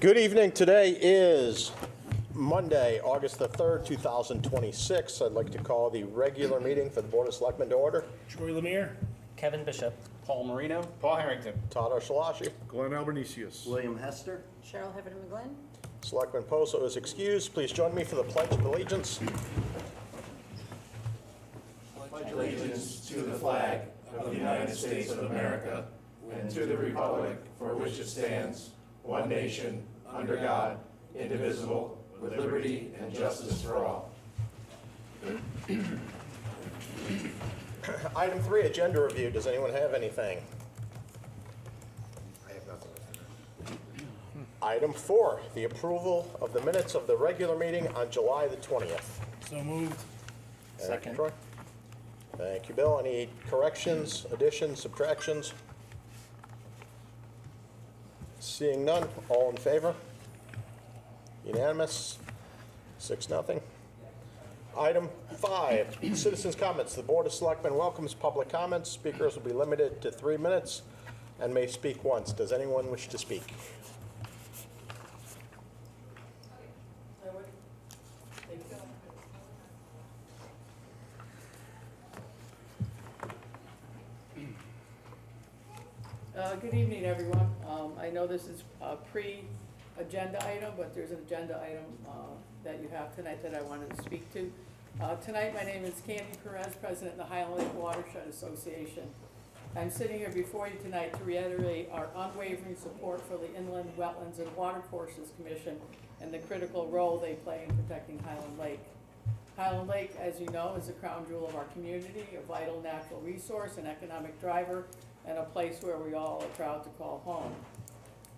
Good evening. Today is Monday, August the 3rd, 2026. I'd like to call the regular meeting for the Board of Selectmen to order. Troy Lemire. Kevin Bishop. Paul Marino. Paul Harrington. Todd Archuleta. Glenn Albanesius. William Hester. Cheryl Heffernan McGlynn. Selectman Poso is excused. Please join me for the Pledge of Allegiance. Pledge allegiance to the flag of the United States of America and to the republic for which it stands, one nation, under God, indivisible, with liberty and justice for all. Item 3, agenda review. Does anyone have anything? I have nothing. Item 4, the approval of the minutes of the regular meeting on July the 20th. So moved. Thank you, Troy. Thank you, Bill. Any corrections, additions, subtractions? Seeing none, all in favor? Unanimous, 6-0. Item 5, citizens' comments. The Board of Selectmen welcomes public comments. Speakers will be limited to 3 minutes and may speak once. Does anyone wish to speak? Good evening, everyone. I know this is a pre-agenda item, but there's an agenda item that you have tonight that I wanted to speak to. Tonight, my name is Candy Perez, President of the Highland Lake Watershed Association. I'm sitting here before you tonight to reiterate our unwavering support for the Inland Wetlands and Watercourses Commission and the critical role they play in protecting Highland Lake. Highland Lake, as you know, is the crown jewel of our community, a vital natural resource, an economic driver, and a place where we all are proud to call home.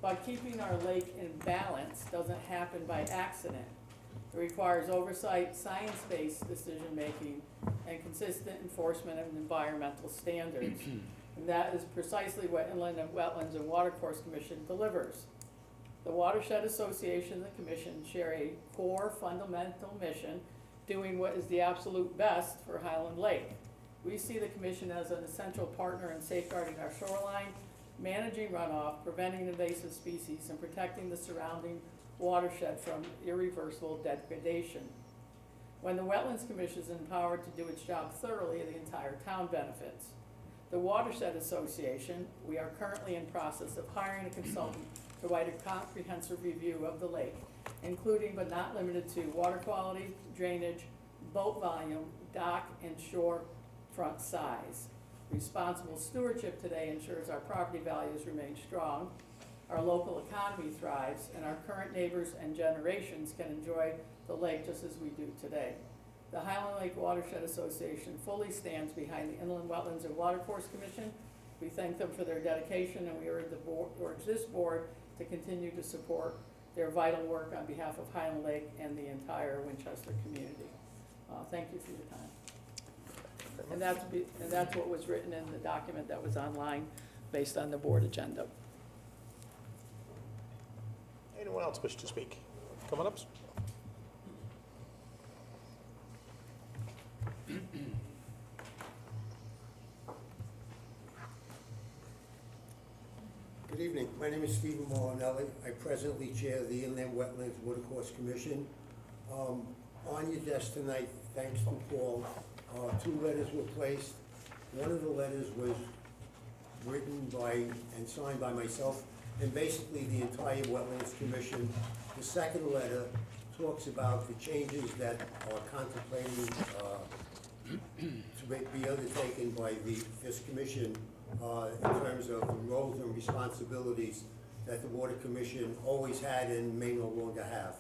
But keeping our lake in balance doesn't happen by accident. It requires oversight, science-based decision-making, and consistent enforcement of environmental standards. And that is precisely what Inland Wetlands and Watercourse Commission delivers. The Watershed Association and the Commission share a core fundamental mission, doing what is the absolute best for Highland Lake. We see the Commission as an essential partner in safeguarding our shoreline, managing runoff, preventing invasive species, and protecting the surrounding watershed from irreversible degradation. When the Wetlands Commission is empowered to do its job thoroughly, the entire town benefits. The Watershed Association, we are currently in process of hiring a consultant to write a comprehensive review of the lake, including but not limited to water quality, drainage, boat volume, dock, and shore front size. Responsible stewardship today ensures our property values remain strong, our local economy thrives, and our current neighbors and generations can enjoy the lake just as we do today. The Highland Lake Watershed Association fully stands behind the Inland Wetlands and Watercourse Commission. We thank them for their dedication, and we urge this board to continue to support their vital work on behalf of Highland Lake and the entire Winchester community. Thank you for your time. And that's what was written in the document that was online based on the board agenda. Anyone else wish to speak? Come on up. Good evening. My name is Stephen Molinelli. I presently chair the Inland Wetlands Watercourse Commission. On your desk tonight, thanks to Paul, 2 letters were placed. One of the letters was written by and signed by myself and basically the entire Wetlands Commission. The second letter talks about the changes that are contemplating to be undertaken by this commission in terms of the roles and responsibilities that the Water Commission always had and may no longer have.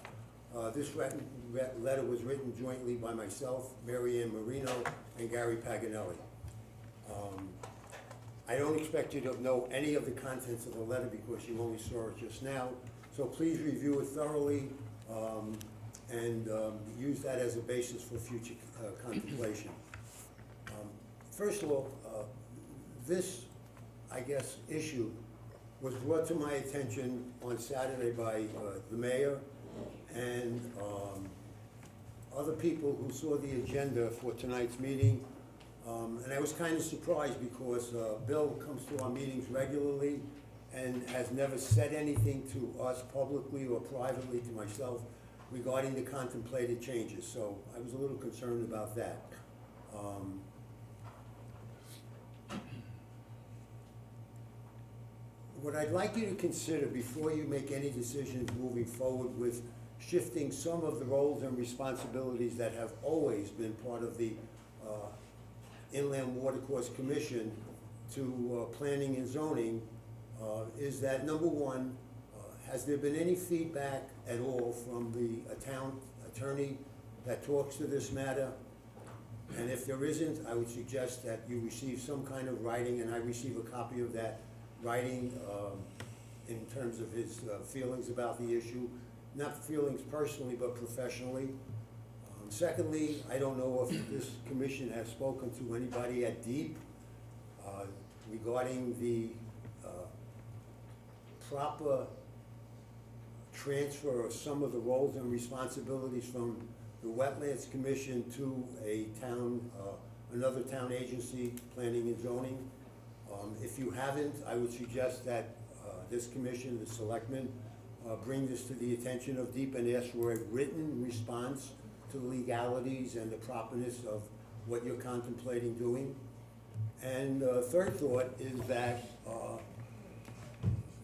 This letter was written jointly by myself, Mary Ann Marino, and Gary Paganelli. I don't expect you to know any of the contents of the letter because you only saw it just now, so please review it thoroughly and use that as a basis for future contemplation. First of all, this, I guess, issue was brought to my attention on Saturday by the mayor and other people who saw the agenda for tonight's meeting. And I was kind of surprised because Bill comes to our meetings regularly and has never said anything to us publicly or privately to myself regarding the contemplated changes, so I was a little concerned about that. What I'd like you to consider before you make any decisions moving forward with shifting some of the roles and responsibilities that have always been part of the Inland Watercourse Commission to planning and zoning, is that, number one, has there been any feedback at all from the town attorney that talks to this matter? And if there isn't, I would suggest that you receive some kind of writing, and I receive a copy of that writing in terms of his feelings about the issue, not feelings personally, but professionally. Secondly, I don't know if this commission has spoken to anybody at DEEP regarding the proper transfer of some of the roles and responsibilities from the Wetlands Commission to a town, another town agency, planning and zoning. If you haven't, I would suggest that this commission, the Selectmen, bring this to the attention of DEEP and ask for a written response to the legalities and the properness of what you're contemplating doing. And third thought is that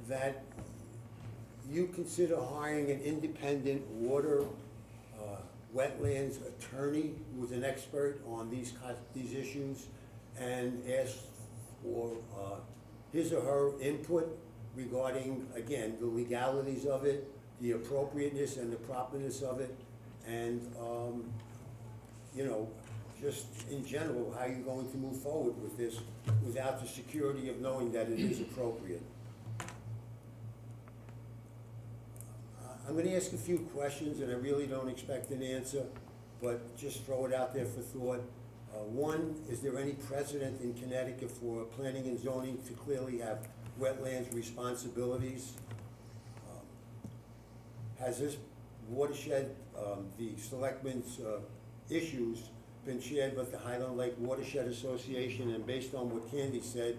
that you consider hiring an independent water wetlands attorney who is an expert on these issues, and ask for his or her input regarding, again, the legalities of it, the appropriateness and the properness of it, and, you know, just in general, how you're going to move forward with this without the security of knowing that it is appropriate. I'm gonna ask a few questions, and I really don't expect an answer, but just throw it out there for thought. One, is there any precedent in Connecticut for planning and zoning to clearly have wetlands responsibilities? Has this watershed, the Selectmen's issues, been shared with the Highland Lake Watershed Association? And based on what Candy said,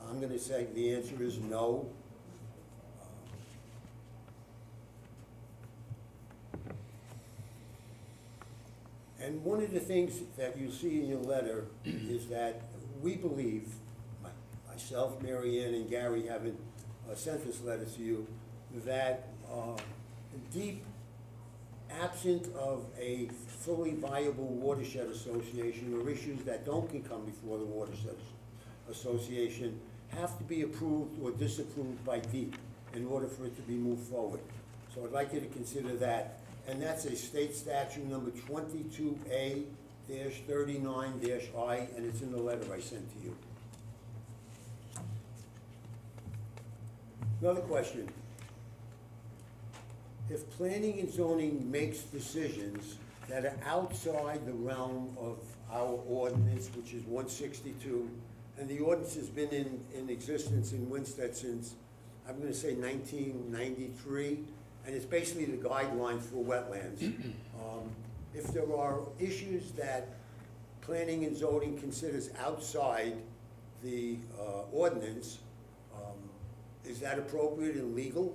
I'm gonna say the answer is no. And one of the things that you see in your letter is that we believe, myself, Mary Ann, and Gary haven't sent this letter to you, that DEEP, absent of a fully viable watershed association, or issues that don't come before the watershed association, have to be approved or disapproved by DEEP in order for it to be moved forward. So I'd like you to consider that. And that's a state statute number 22A-39-I, and it's in the letter I sent to you. Another question. If planning and zoning makes decisions that are outside the realm of our ordinance, which is 162, and the ordinance has been in existence in Winsted since, I'm gonna say 1993, and it's basically the guidelines for wetlands. If there are issues that planning and zoning considers outside the ordinance, is that appropriate and legal?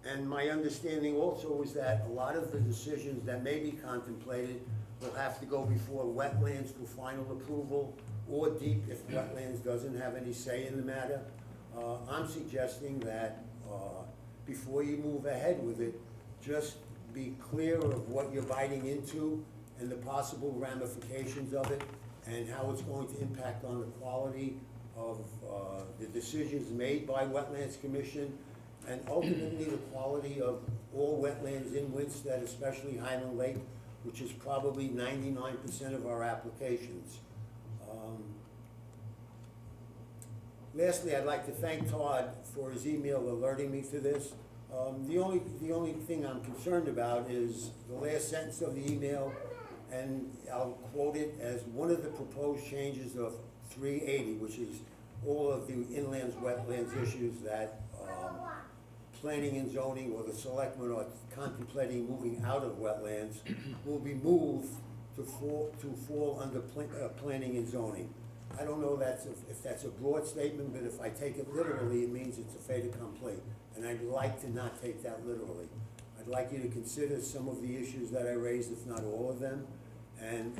And my understanding also is that a lot of the decisions that may be contemplated will have to go before wetlands for final approval, or DEEP if wetlands doesn't have any say in the matter. I'm suggesting that before you move ahead with it, just be clear of what you're biting into and the possible ramifications of it, and how it's going to impact on the quality of the decisions made by Wetlands Commission, and ultimately the quality of all wetlands in Winsted, especially Highland Lake, which is probably 99% of our applications. Lastly, I'd like to thank Todd for his email alerting me to this. The only thing I'm concerned about is the last sentence of the email, and I'll quote it as one of the proposed changes of 380, which is all of the inland wetlands issues that planning and zoning or the selectmen are contemplating moving out of wetlands will be moved to fall under planning and zoning. I don't know if that's a broad statement, but if I take it literally, it means it's a fait accompli. And I'd like to not take that literally. I'd like you to consider some of the issues that I raised, if not all of them, and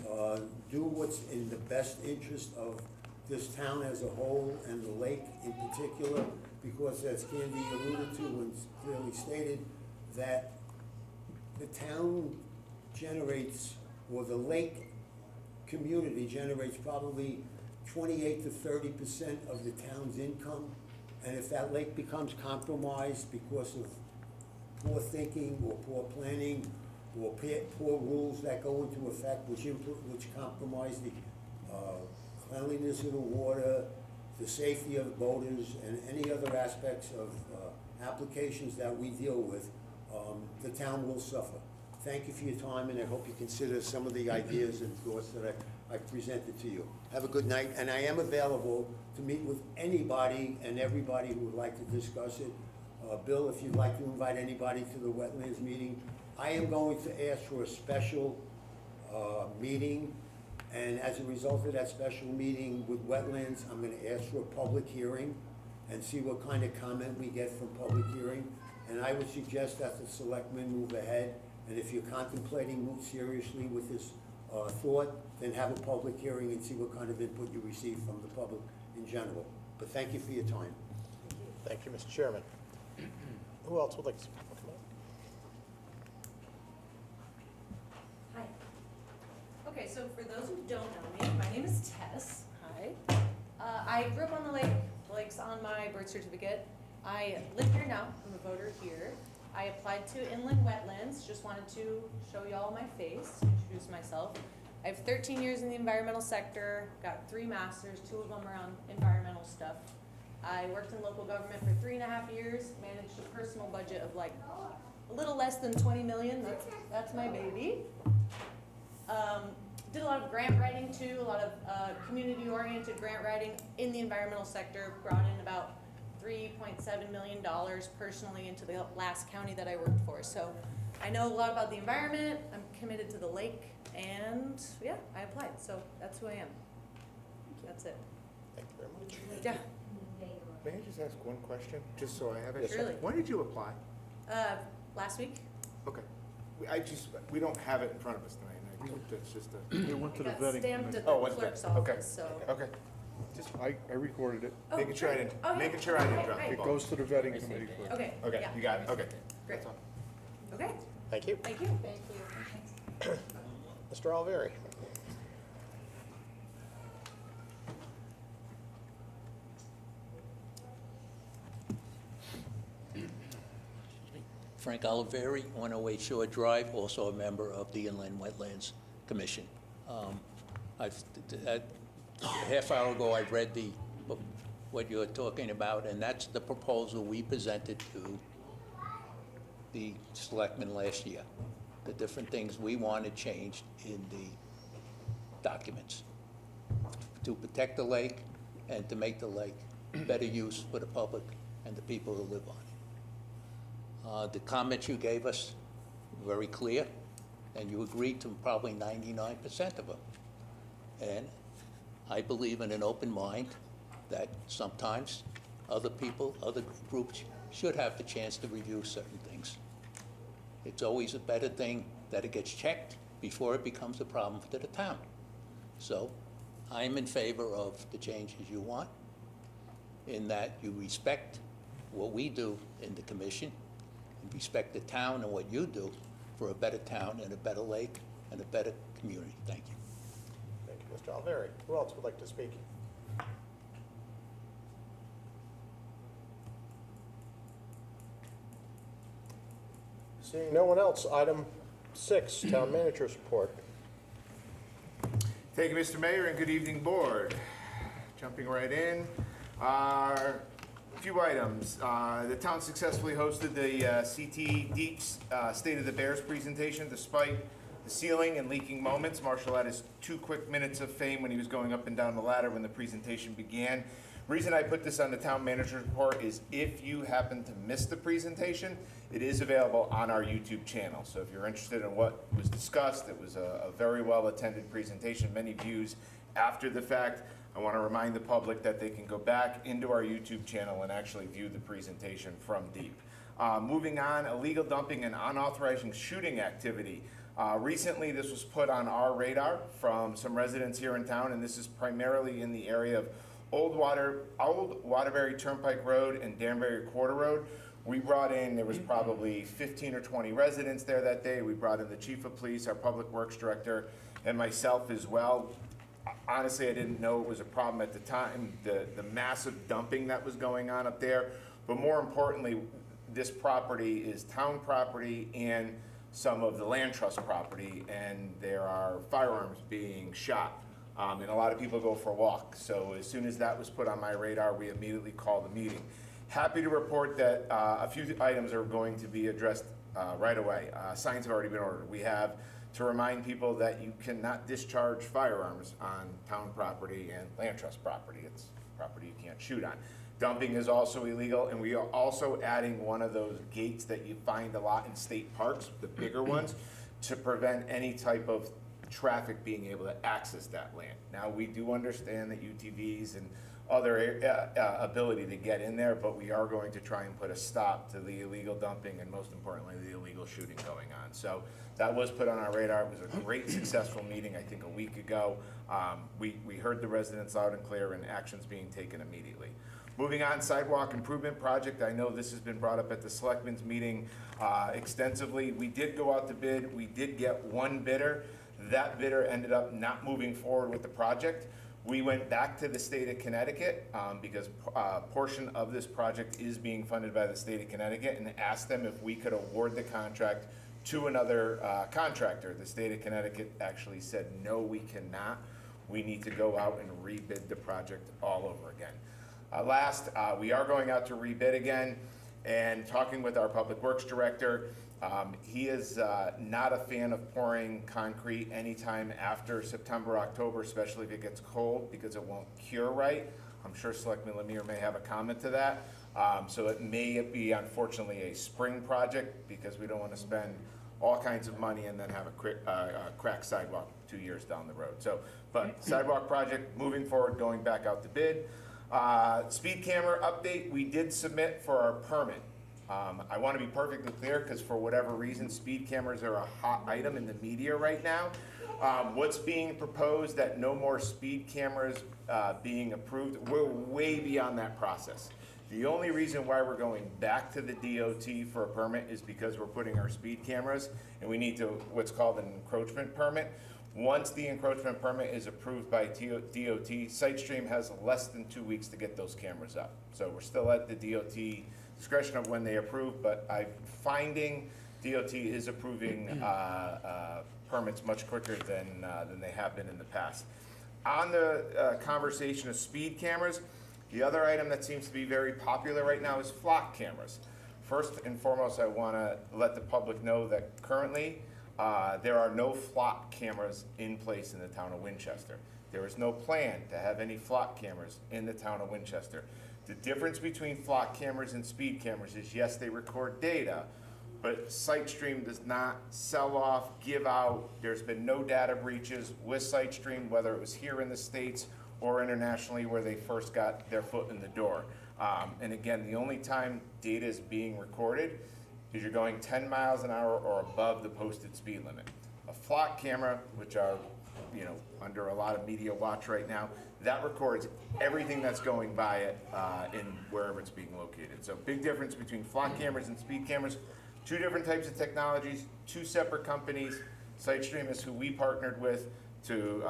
do what's in the best interest of this town as a whole and the lake in particular, because as Candy alluded to and clearly stated, that the town generates, or the lake community generates probably 28 to 30% of the town's income. And if that lake becomes compromised because of poor thinking or poor planning or poor rules that go into effect which compromise the cleanliness of the water, the safety of boaters, and any other aspects of applications that we deal with, the town will suffer. Thank you for your time, and I hope you consider some of the ideas and thoughts that I presented to you. Have a good night, and I am available to meet with anybody and everybody who would like to discuss it. Bill, if you'd like to invite anybody to the wetlands meeting, I am going to ask for a special meeting, and as a result of that special meeting with wetlands, I'm going to ask for a public hearing and see what kind of comment we get from public hearing. And I would suggest that the selectmen move ahead, and if you're contemplating move seriously with this thought, then have a public hearing and see what kind of input you receive from the public in general. But thank you for your time. Thank you, Mr. Chairman. Who else would like to speak? Hi. Okay, so for those who don't know me, my name is Tess. Hi. I grew up on the lake. The lake's on my birth certificate. I live here now. I'm a voter here. I applied to inland wetlands. Just wanted to show y'all my face, introduce myself. I have 13 years in the environmental sector, got 3 masters, 2 of them around environmental stuff. I worked in local government for 3.5 years, managed a personal budget of like a little less than 20 million. That's my baby. Did a lot of grant writing too, a lot of community-oriented grant writing in the environmental sector. Brought in about $3.7 million personally into the last county that I worked for. So I know a lot about the environment. I'm committed to the lake, and yeah, I applied. So that's who I am. That's it. Thank you very much. Yeah. May I just ask one question, just so I have it? Yes, sir. Surely. When did you apply? Last week. Okay. We don't have it in front of us tonight, and I think that's just a, It went to I the got vetting stamped committee. at the Oh, what's clerk's that? Okay. office, so. okay. Just I recorded it. Oh, making sure I great. didn't, Oh, yeah. making sure I didn't drop Right, the It ball. goes to the vetting committee first. Okay. Okay, Yeah. you got it, okay. Great. That's all. Okay. Thank you. Thank you. Thank you. Mr. Alvieri. Frank Oliveri, 108 Shore Drive, also a member of the Inland Wetlands Commission. A half hour ago, I read what you're talking about, and that's the proposal we presented to the selectmen last year. The different things we wanted changed in the documents to protect the lake and to make the lake better use for the public and the people who live on it. The comments you gave us were very clear, and you agreed to probably 99% of them. And I believe in an open mind that sometimes other people, other groups should have the chance to review certain things. It's always a better thing that it gets checked before it becomes a problem to the town. So I'm in favor of the changes you want, in that you respect what we do in the commission, and respect the town and what you do for a better town and a better lake and a better community. Thank you. Thank you, Mr. Alvieri. Who else would like to speak? Seeing no one else, item 6, Town Manager's Report. Thank you, Mr. Mayor, and good evening, Board. Jumping right in, a few items. The town successfully hosted the CT Deeps State of the Bears presentation despite the ceiling and leaking moments. Marshall had his 2 quick minutes of fame when he was going up and down the ladder when the presentation began. Reason I put this on the town manager's report is if you happen to miss the presentation, it is available on our YouTube channel. So if you're interested in what was discussed, it was a very well-attended presentation, many views after the fact. I want to remind the public that they can go back into our YouTube channel and actually view the presentation from deep. Moving on, illegal dumping and unauthorized shooting activity. Recently, this was put on our radar from some residents here in town, and this is primarily in the area of Old Waterbury Turnpike Road and Danbury Quarter Road. We brought in, there was probably 15 or 20 residents there that day. We brought in the chief of police, our public works director, and myself as well. Honestly, I didn't know it was a problem at the time, the massive dumping that was going on up there. But more importantly, this property is town property and some of the land trust property, and there are firearms being shot. And a lot of people go for a walk. So as soon as that was put on my radar, we immediately called a meeting. Happy to report that a few items are going to be addressed right away. Signs have already been ordered. We have to remind people that you cannot discharge firearms on town property and land trust property. It's property you can't shoot on. Dumping is also illegal, and we are also adding one of those gates that you find a lot in state parks, the bigger ones, to prevent any type of traffic being able to access that land. Now, we do understand that UTVs and other ability to get in there, but we are going to try and put a stop to the illegal dumping and most importantly, the illegal shooting going on. So that was put on our radar. It was a great successful meeting, I think a week ago. We heard the residents loud and clear and actions being taken immediately. Moving on, sidewalk improvement project. I know this has been brought up at the Selectmen's meeting extensively. We did go out to bid. We did get one bidder. That bidder ended up not moving forward with the project. We went back to the state of Connecticut because a portion of this project is being funded by the state of Connecticut, and asked them if we could award the contract to another contractor. The state of Connecticut actually said, no, we cannot. We need to go out and rebid the project all over again. We are going out to rebid again and talking with our public works director. He is not a fan of pouring concrete anytime after September, October, especially if it gets cold, because it won't cure right. I'm sure Selectman Lemire may have a comment to that. So it may be, unfortunately, a spring project, because we don't want to spend all kinds of money and then have a cracked sidewalk 2 years down the road. So, but sidewalk project moving forward, going back out to bid. Speed camera update, we did submit for our permit. I want to be perfectly clear, because for whatever reason, speed cameras are a hot item in the media right now. What's being proposed, that no more speed cameras being approved, we're way beyond that process. The only reason why we're going back to the DOT for a permit is because we're putting our speed cameras, and we need to, what's called an encroachment permit. Once the encroachment permit is approved by DOT, SiteStream has less than 2 weeks to get those cameras up. So we're still at the DOT discretion of when they approve, but I'm finding DOT is approving permits much quicker than they have been in the past. On the conversation of speed cameras, the other item that seems to be very popular right now is flock cameras. First and foremost, I want to let the public know that currently there are no flock cameras in place in the town of Winchester. There is no plan to have any flock cameras in the town of Winchester. The difference between flock cameras and speed cameras is, yes, they record data, but SiteStream does not sell off, give out. There's been no data breaches with SiteStream, whether it was here in the States or internationally where they first got their foot in the door. And again, the only time data is being recorded is you're going 10 miles an hour or above the posted speed limit. A flock camera, which are, you know, under a lot of media watch right now, that records everything that's going by it in wherever it's being located. So big difference between flock cameras and speed cameras. Two different types of technologies, two separate companies. SiteStream is who we partnered with to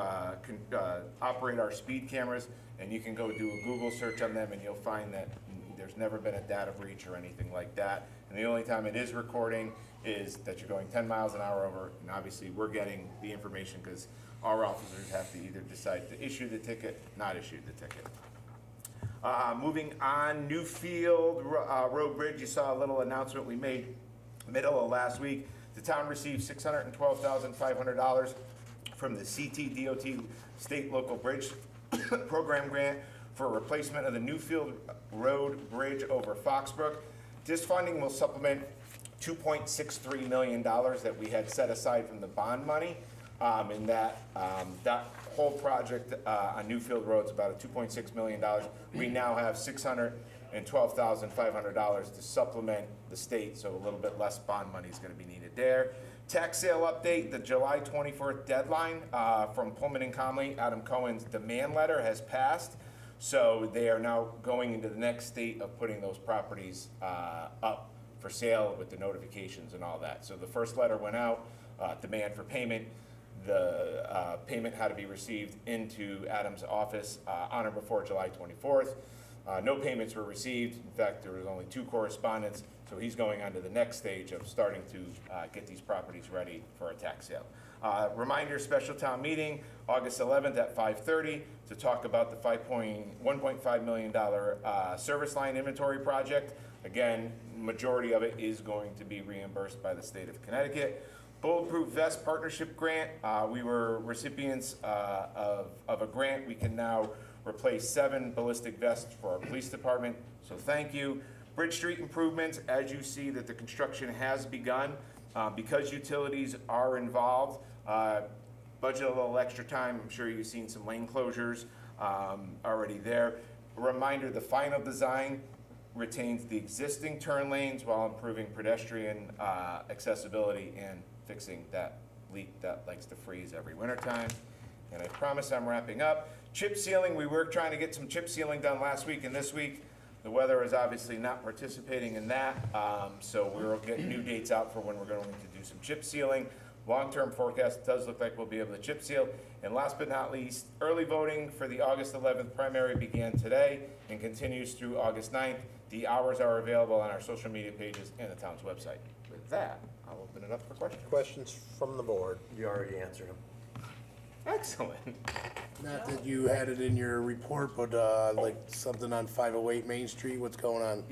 operate our speed cameras, and you can go do a Google search on them and you'll find that there's never been a data breach or anything like that. And the only time it is recording is that you're going 10 miles an hour over, and obviously we're getting the information because our officers have to either decide to issue the ticket, not issue the ticket. Moving on, Newfield Road Bridge, you saw a little announcement we made middle of last week. The town received $612,500 from the CT-DOT State Local Bridge Program Grant for replacement of the Newfield Road Bridge over Foxbrook. This funding will supplement $2.63 million that we had set aside from the bond money. And that whole project on Newfield Road is about a $2.6 million. We now have $612,500 to supplement the state, so a little bit less bond money is going to be needed there. Tax sale update, the July 24th deadline from Pullman and Conley, Adam Cohen's demand letter has passed. So they are now going into the next state of putting those properties up for sale with the notifications and all that. So the first letter went out, demand for payment. The payment had to be received into Adam's office on or before July 24th. No payments were received. In fact, there was only 2 correspondents. So he's going on to the next stage of starting to get these properties ready for a tax sale. Reminder, special town meeting, August 11th at 5:30 to talk about the $1.5 million service line inventory project. Again, majority of it is going to be reimbursed by the state of Connecticut. Bulletproof Vest Partnership Grant, we were recipients of a grant. We can now replace 7 ballistic vests for our police department, so thank you. Bridge Street improvements, as you see that the construction has begun. Because utilities are involved, budget a little extra time. I'm sure you've seen some lane closures already there. A reminder, the final design retains the existing turn lanes while improving pedestrian accessibility and fixing that leak that likes to freeze every wintertime. And I promise I'm wrapping up. Chip sealing, we were trying to get some chip sealing done last week and this week. The weather is obviously not participating in that, so we're getting new dates out for when we're going to do some chip sealing. Long-term forecast does look like we'll be able to chip seal. And last but not least, early voting for the August 11th primary began today and continues through August 9th. The hours are available on our social media pages and the town's website. With that, I'll open it up for questions. Questions from the board? You already answered them. Excellent. Not that you had it in your report, but like something on 508 Main Street, what's going on?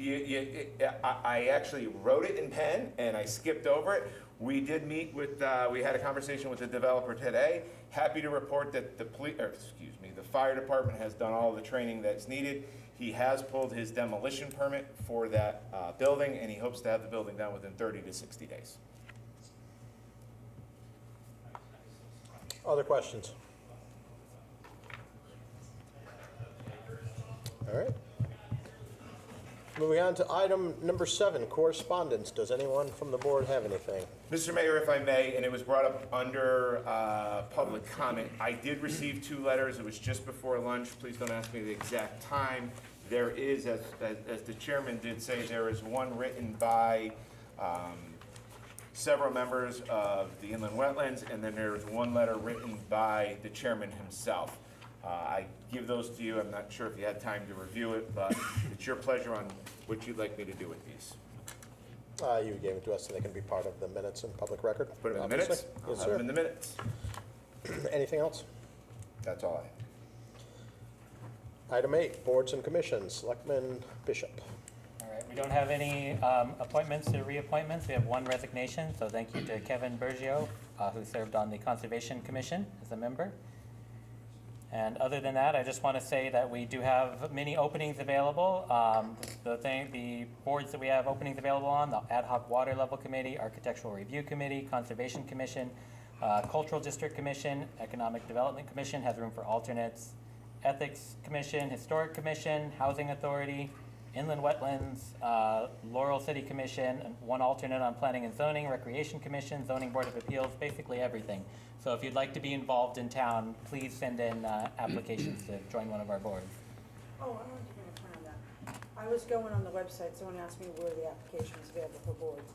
I actually wrote it in pen and I skipped over it. We did meet with, we had a conversation with the developer today. Happy to report that the fire department has done all the training that's needed. He has pulled his demolition permit for that building, and he hopes to have the building done within 30 to 60 days. Other questions? All right. Moving on to item number 7, correspondence. Does anyone from the board have anything? Mr. Mayor, if I may, and it was brought up under public comment, I did receive 2 letters. It was just before lunch. Please don't ask me the exact time. There is, as the chairman did say, there is one written by several members of the inland wetlands, and then there's one letter written by the chairman himself. I give those to you. I'm not sure if you had time to review it, but it's your pleasure on what you'd like me to do with these. You gave it to us so they can be part of the minutes and public record. Put them in the obviously. minutes? I'll Yes, have them sir. in the minutes. Anything else? That's all I have. Item 8, boards and commissions. Selectman Bishop. All right, we don't have any appointments or reappointments. We have one resignation, so thank you to Kevin Bergio, who served on the Conservation Commission as a member. And other than that, I just want to say that we do have many openings available. The boards that we have openings available on, the Ad Hoc Water Level Committee, Architectural Review Committee, Conservation Commission, Cultural District Commission, Economic Development Commission has room for alternates, Ethics Commission, Historic Commission, Housing Authority, Inland Wetlands, Laurel City Commission, and one alternate on Planning and Zoning, Recreation Commission, Zoning Board of Appeals, basically everything. So if you'd like to be involved in town, please send in applications to join one of our boards. Oh, I wanted to bring a plan on that. I was going on the website, someone asked me where the application is available for boards.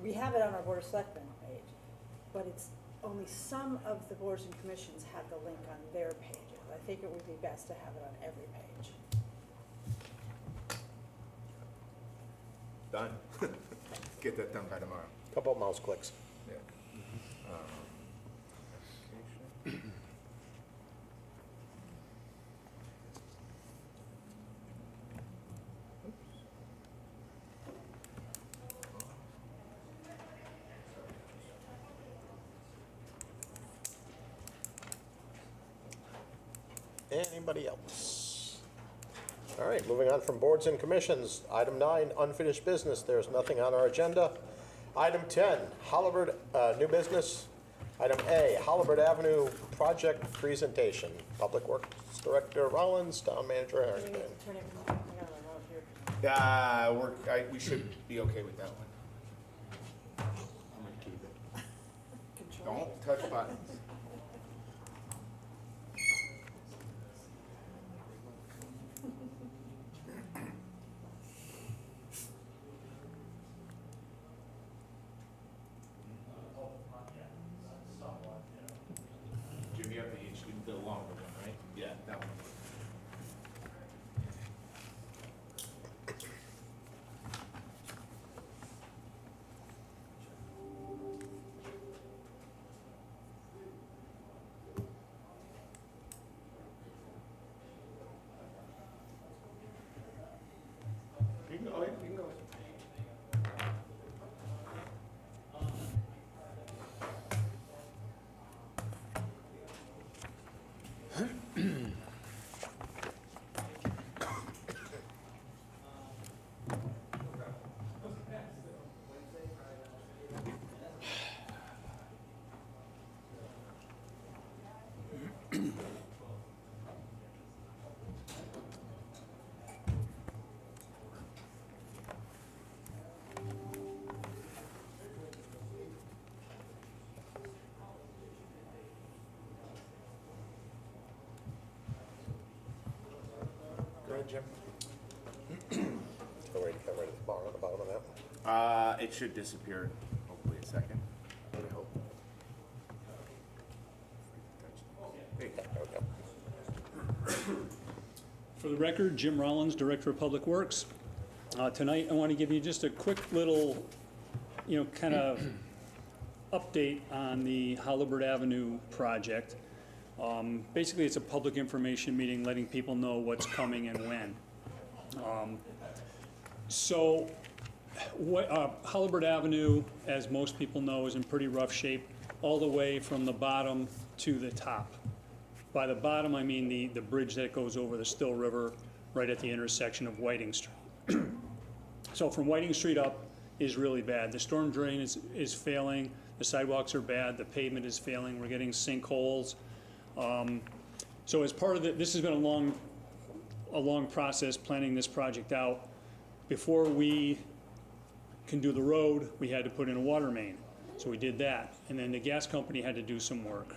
We have it on our Board of Selectmen page, but it's only some of the boards and commissions have the link on their pages. I think it would be best to have it on every page. Done. Get that done by tomorrow. Couple of mouse clicks. Yeah. Anybody else? All right, moving on from boards and commissions. Item 9, unfinished business. There's nothing on our agenda. Item 10, Hollywood, new business. Item A, Hollywood Avenue project presentation. Public Works Director Rollins, Town Manager Harrington. Turn it, I got a remote here. We should be okay with that one. I'm gonna keep it. Control. Don't touch buttons. Jimmy, you have the longer one, right? Yeah, that one. You can go ahead, you can go ahead. Go ahead, Jim. Go right at the bar on the bottom of that one. It should disappear, hopefully a second. I hope. There you go. There we go. For the record, Jim Rollins, Director of Public Works. Tonight, I want to give you just a quick little, kind of update on the Hollywood Avenue project. Basically, it's a public information meeting letting people know what's coming and when. Hollywood Avenue, as most people know, is in pretty rough shape all the way from the bottom to the top. By the bottom, I mean the bridge that goes over the Still River right at the intersection of Whiting Street. So from Whiting Street up is really bad. The storm drain is failing, the sidewalks are bad, the pavement is failing, we're getting sinkholes. So as part of this has been a long process planning this project out. Before we can do the road, we had to put in a water main. So we did that, and then the gas company had to do some work.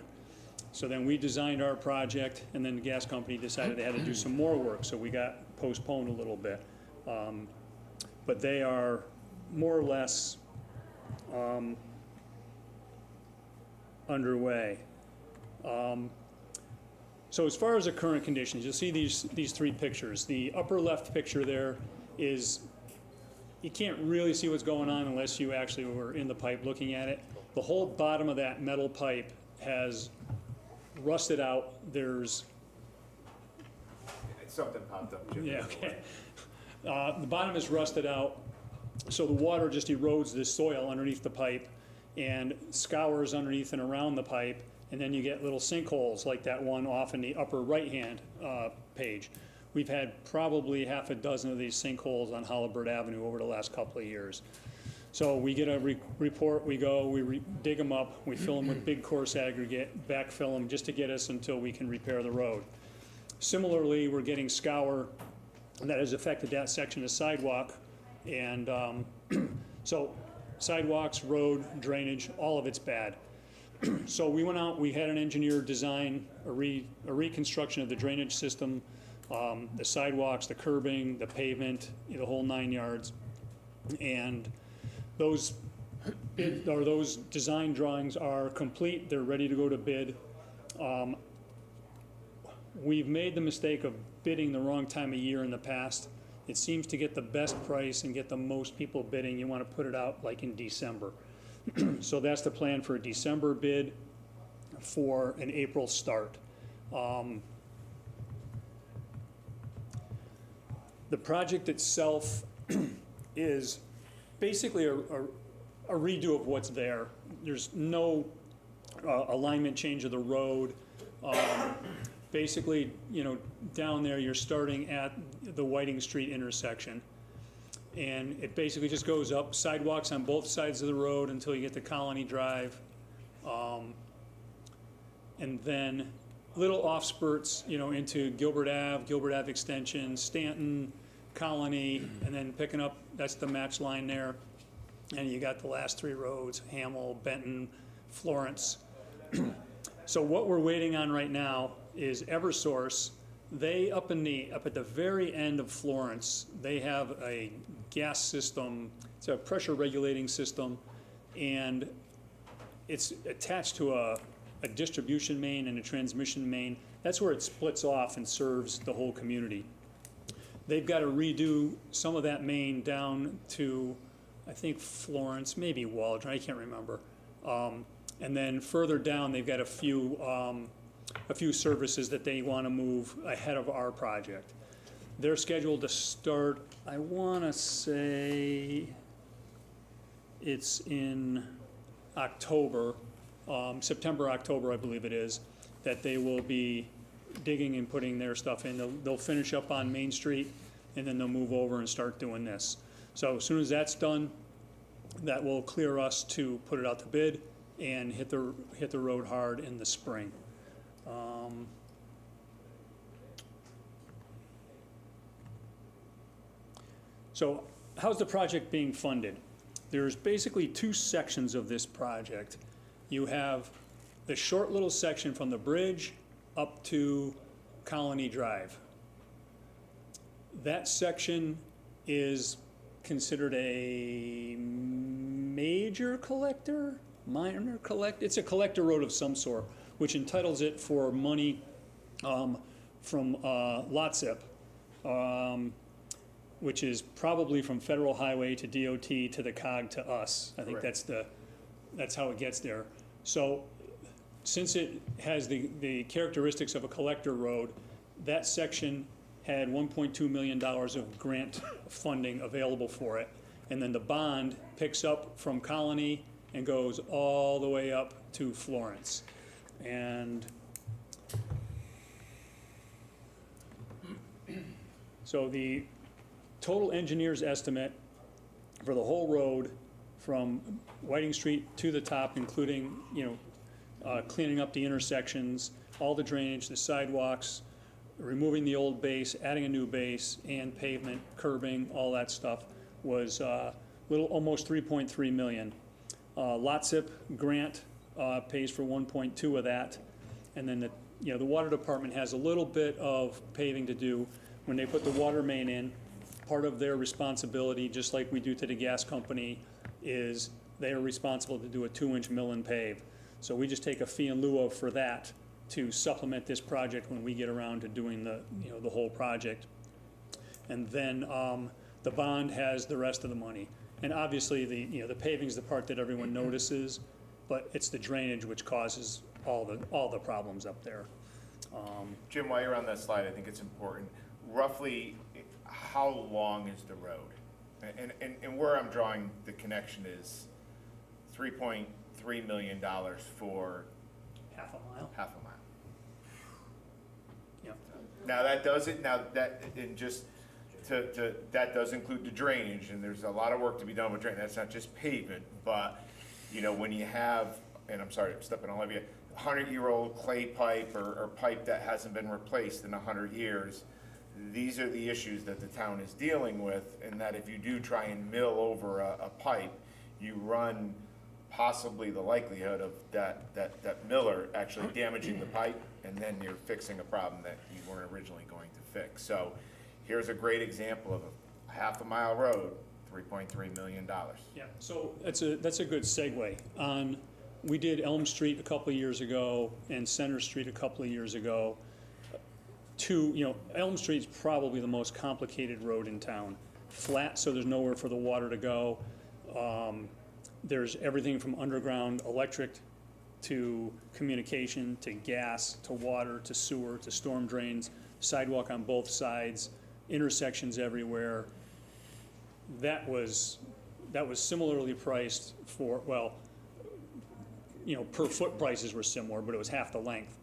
So then we designed our project, and then the gas company decided they had to do some more work, so we got postponed a little bit. But they are more or less underway. So as far as the current conditions, you'll see these three pictures. The upper left picture there is, you can't really see what's going on unless you actually were in the pipe looking at it. The whole bottom of that metal pipe has rusted out. There's Something popped up, Jim. Yeah, okay. The bottom is rusted out, so the water just erodes the soil underneath the pipe and scours underneath and around the pipe, and then you get little sinkholes like that one off in the upper right-hand page. We've had probably half a dozen of these sinkholes on Hollywood Avenue over the last couple of years. So we get a report, we go, we dig them up, we fill them with big coarse aggregate, backfill them just to get us until we can repair the road. Similarly, we're getting scour that has affected that section of sidewalk. And so sidewalks, road, drainage, all of it's bad. So we went out, we had an engineer design a reconstruction of the drainage system, the sidewalks, the curbing, the pavement, the whole 9 yards. And those design drawings are complete, they're ready to go to bid. We've made the mistake of bidding the wrong time of year in the past. It seems to get the best price and get the most people bidding. You want to put it out like in December. So that's the plan for a December bid for an April start. The project itself is basically a redo of what's there. There's no alignment change of the road. Basically, down there you're starting at the Whiting Street intersection. And it basically just goes up sidewalks on both sides of the road until you get to Colony Drive. And then little off spurts, you know, into Gilbert Ave Extension, Stanton, Colony, and then picking up, that's the match line there. And you got the last three roads, Hamel, Benton, Florence. So what we're waiting on right now is Eversource. They, up at the very end of Florence, they have a gas system, it's a pressure regulating system, and it's attached to a distribution main and a transmission main. That's where it splits off and serves the whole community. They've got to redo some of that main down to, I think, Florence, maybe Waldron, I can't remember. And then further down, they've got a few services that they want to move ahead of our project. They're scheduled to start, I want to say it's in October, September, October, I believe it is, that they will be digging and putting their stuff in. They'll finish up on Main Street, and then they'll move over and start doing this. So as soon as that's done, that will clear us to put it out to bid and hit the road hard in the spring. So how's the project being funded? There's basically two sections of this project. You have the short little section from the bridge up to Colony Drive. That section is considered a major collector, minor collect. It's a collector road of some sort, which entitles it for money from LOTSIP, which is probably from Federal Highway to DOT to the COG to us. I think that's how it gets there. So since it has the characteristics of a collector road, that section had $1.2 million of grant funding available for it. And then the bond picks up from Colony and goes all the way up to Florence. And so the total engineer's estimate for the whole road from Whiting Street to the top, including, cleaning up the intersections, all the drainage, the sidewalks, removing the old base, adding a new base, and pavement, curbing, all that stuff, was almost 3.3 million. LOTSIP grant pays for 1.2 of that, and then the water department has a little bit of paving to do. When they put the water main in, part of their responsibility, just like we do to the gas company, is they are responsible to do a 2-inch mill and pave. So we just take a fee in lieu of for that to supplement this project when we get around to doing the whole project. And then the bond has the rest of the money. And obviously the paving's the part that everyone notices, but it's the drainage which causes all the problems up there. Jim, while you're on that slide, I think it's important. Roughly, how long is the road? And where I'm drawing the connection is $3.3 million for Half a mile. half a mile. Yep. Now that doesn't, that does include the drainage, and there's a lot of work to be done with drainage. That's not just pavement, but when you have, and I'm sorry, I'm stepping all over you, 100-year-old clay pipe or pipe that hasn't been replaced in 100 years, these are the issues that the town is dealing with, and that if you do try and mill over a pipe, you run possibly the likelihood of that miller actually damaging the pipe, and then you're fixing a problem that you weren't originally going to fix. So here's a great example of a half-a-mile road, $3.3 million. Yeah, so that's a good segue. We did Elm Street a couple of years ago and Center Street a couple of years ago. Elm Street's probably the most complicated road in town. Flat, so there's nowhere for the water to go. There's everything from underground electric to communication to gas to water to sewer to storm drains, sidewalk on both sides, intersections everywhere. That was similarly priced for, per foot prices were similar, but it was half the length.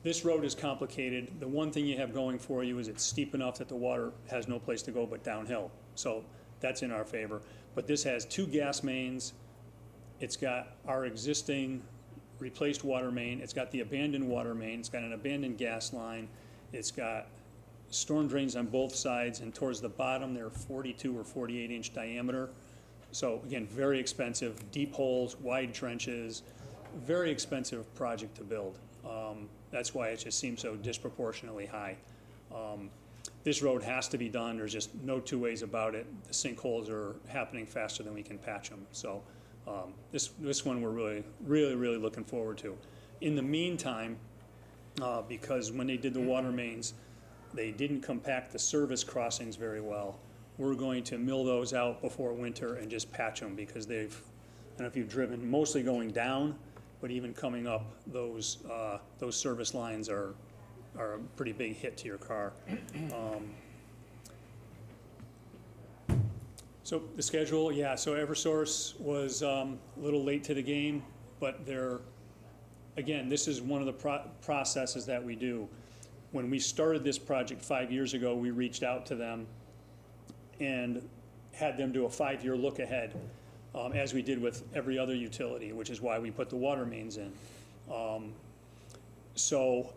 This road is complicated. The one thing you have going for you is it's steep enough that the water has no place to go but downhill. So that's in our favor. But this has 2 gas mains. It's got our existing replaced water main. It's got the abandoned water main. It's got an abandoned gas line. It's got storm drains on both sides, and towards the bottom, they're 42 or 48 inch diameter. So again, very expensive, deep holes, wide trenches, very expensive project to build. That's why it just seems so disproportionately high. This road has to be done. There's just no two ways about it. The sinkholes are happening faster than we can patch them. So this one we're really looking forward to. In the meantime, because when they did the water mains, they didn't compact the service crossings very well. We're going to mill those out before winter and just patch them, because they've, I don't know if you've driven, mostly going down, but even coming up, those service lines are a pretty big hit to your car. So the schedule, yeah, so Eversource was a little late to the game, but they're, again, this is one of the processes that we do. When we started this project 5 years ago, we reached out to them and had them do a 5-year look ahead, as we did with every other utility, which is why we put the water mains in. So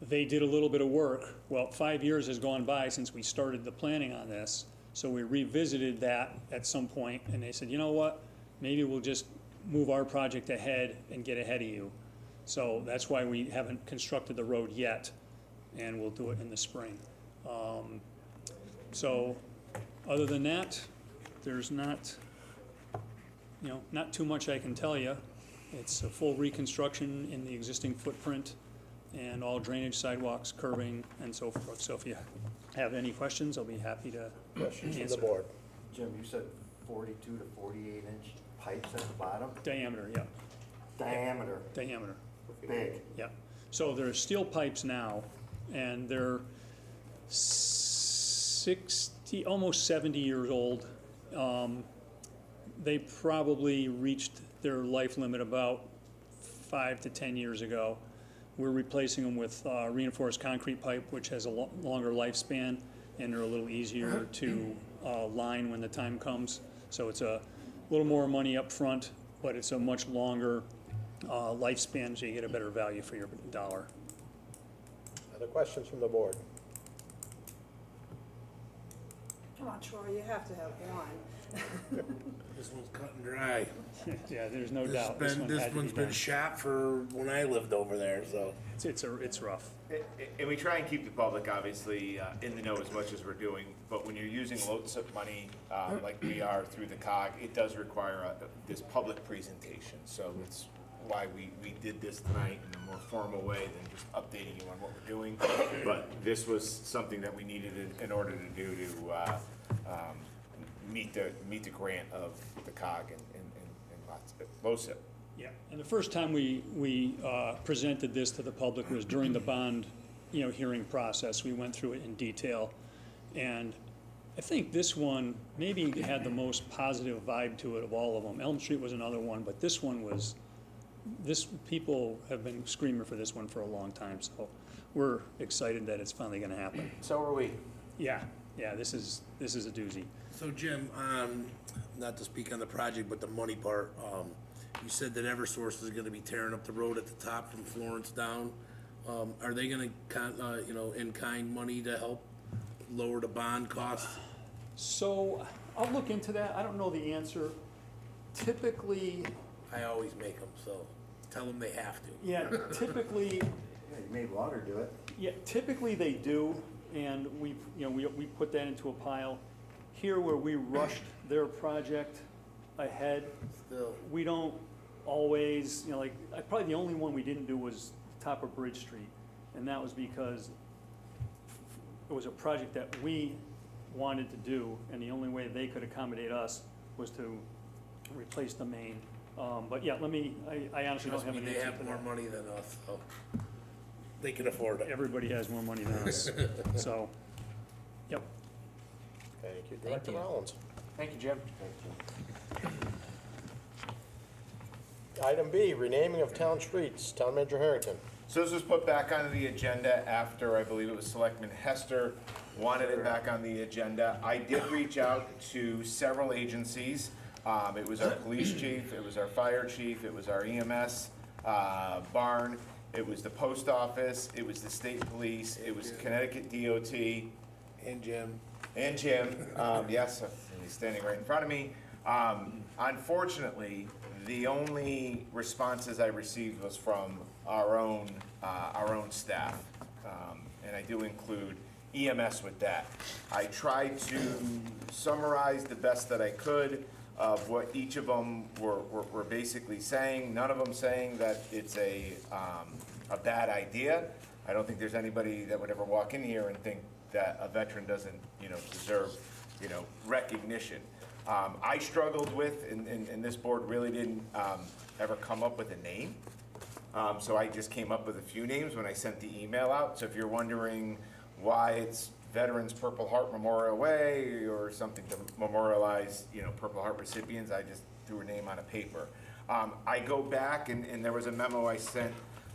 they did a little bit of work. Well, 5 years has gone by since we started the planning on this, so we revisited that at some point, and they said, you know what, maybe we'll just move our project ahead and get ahead of you. So that's why we haven't constructed the road yet, and we'll do it in the spring. So other than that, there's not, not too much I can tell you. It's a full reconstruction in the existing footprint and all drainage, sidewalks, curbing, and so forth. So if you have any questions, I'll be happy to Questions from answer. the board? Jim, you said 42 to 48 inch pipes at the bottom? Diameter, yeah, Diameter, diameter, big. yeah. So there's steel pipes now, and they're 60, almost 70 years old. They probably reached their life limit about 5 to 10 years ago. We're replacing them with reinforced concrete pipe, which has a longer lifespan, and they're a little easier to line when the time comes. So it's a little more money up front, but it's a much longer lifespan, so you get a better value for your dollar. Other questions from the board? Come on, Troy, you have to have one. This one's cut and dry. Yeah, there's no doubt. This one had to one's be been done. shot for when I lived over there, so. It's rough. And we try and keep the public, obviously, in the know as much as we're doing, but when you're using LoTSIP money, like we are through the COG, it does require this public presentation. So it's why we did this tonight in a more formal way than just updating you on what we're doing. But this was something that we needed in order to do to meet the grant of the COG and LoTSIP. Yeah, and the first time we presented this to the public was during the bond, hearing process. We went through it in detail, and I think this one maybe had the most positive vibe to it of all of them. Elm Street was another one, but this one was, people have been screaming for this one for a long time, so we're excited that it's finally gonna happen. So are we. Yeah, this is a doozy. So Jim, not to speak on the project, but the money part, you said that Eversource is gonna be tearing up the road at the top from Florence down. Are they gonna, in-kind money to help lower the bond costs? So I'll look into that. I don't know the answer. Typically, I always make them, so tell them they have to. yeah, typically, Yeah, you made water do it. yeah, typically they do, and we put that into a pile. Here, where we rushed their project ahead, Still, we don't always, probably the only one we didn't do was top of Bridge Street, and that was because it was a project that we wanted to do, and the only way they could accommodate us was to replace the main. But yeah, I honestly don't trust have me, an they answer have for more that. money than us, so they can afford it. Everybody has more money than us, so, yep. Thank you. Director Rollins. Thank you, Jim. Item B, renaming of town streets. Town Manager Harrington. So this was put back on the agenda after, I believe it was Selectman Hester wanted it back on the agenda. I did reach out to several agencies. It was our police chief, it was our fire chief, it was our EMS barn, it was the post office, it was the state police, it was Connecticut DOT. And Jim. And Jim, yes, he's standing right in front of me. Unfortunately, the only responses I received was from our own staff, and I do include EMS with that. I tried to summarize the best that I could of what each of them were basically saying. None of them saying that it's a bad idea. I don't think there's anybody that would ever walk in here and think that a veteran doesn't, deserve, recognition. I struggled with, and this board really didn't ever come up with a name. So I just came up with a few names when I sent the email out. So if you're wondering why it's Veterans Purple Heart Memorial Way or something to memorialize, Purple Heart recipients, I just threw a name on a paper. I go back, and there was a memo I sent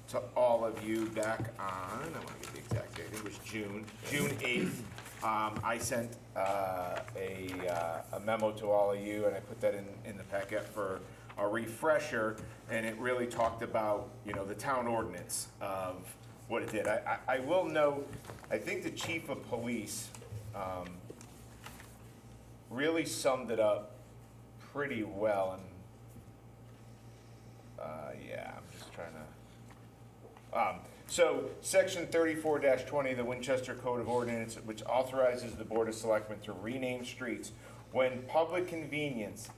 to all of you back on, I want to get the exact date, it was June 8th. I sent a memo to all of you, and I put that in the packet for a refresher, and it really talked about, the town ordinance of what it did. I will note, I think the chief of police really summed it up pretty well, and yeah, I'm just trying to. So, section 34-20 of the Winchester Code of Ordinance, which authorizes the Board of Selectmen to rename streets when public convenience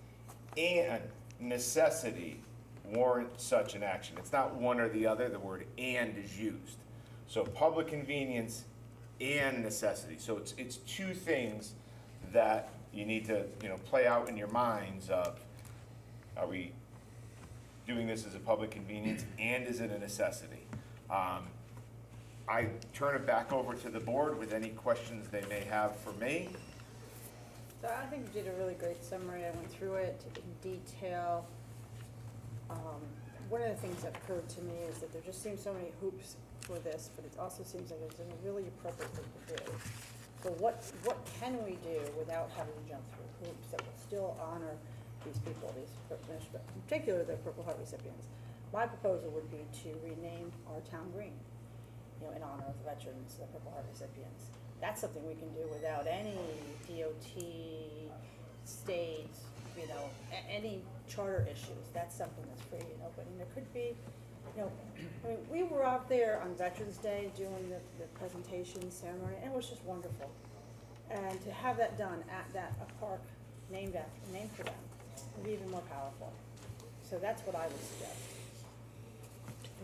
and necessity warrant such an action. It's not one or the other, the word "and" is used. So public convenience and necessity. So it's two things that you need to, play out in your minds of, are we doing this as a public convenience and is it a necessity? I turn it back over to the board with any questions they may have for me. So I think you did a really great summary. I went through it in detail. One of the things that occurred to me is that there just seems so many hoops for this, but it also seems like it's a really appropriate thing to do. So what can we do without having to jump through hoops that will still honor these people, in particular the Purple Heart recipients? My proposal would be to rename our town green, in honor of the veterans, the Purple Heart recipients. That's something we can do without any DOT, state, any charter issues. That's something that's free and open. And there could be, we were out there on Veterans Day doing the presentation ceremony, and it was just wonderful. And to have that done at a park named for them would be even more powerful. So that's what I would suggest.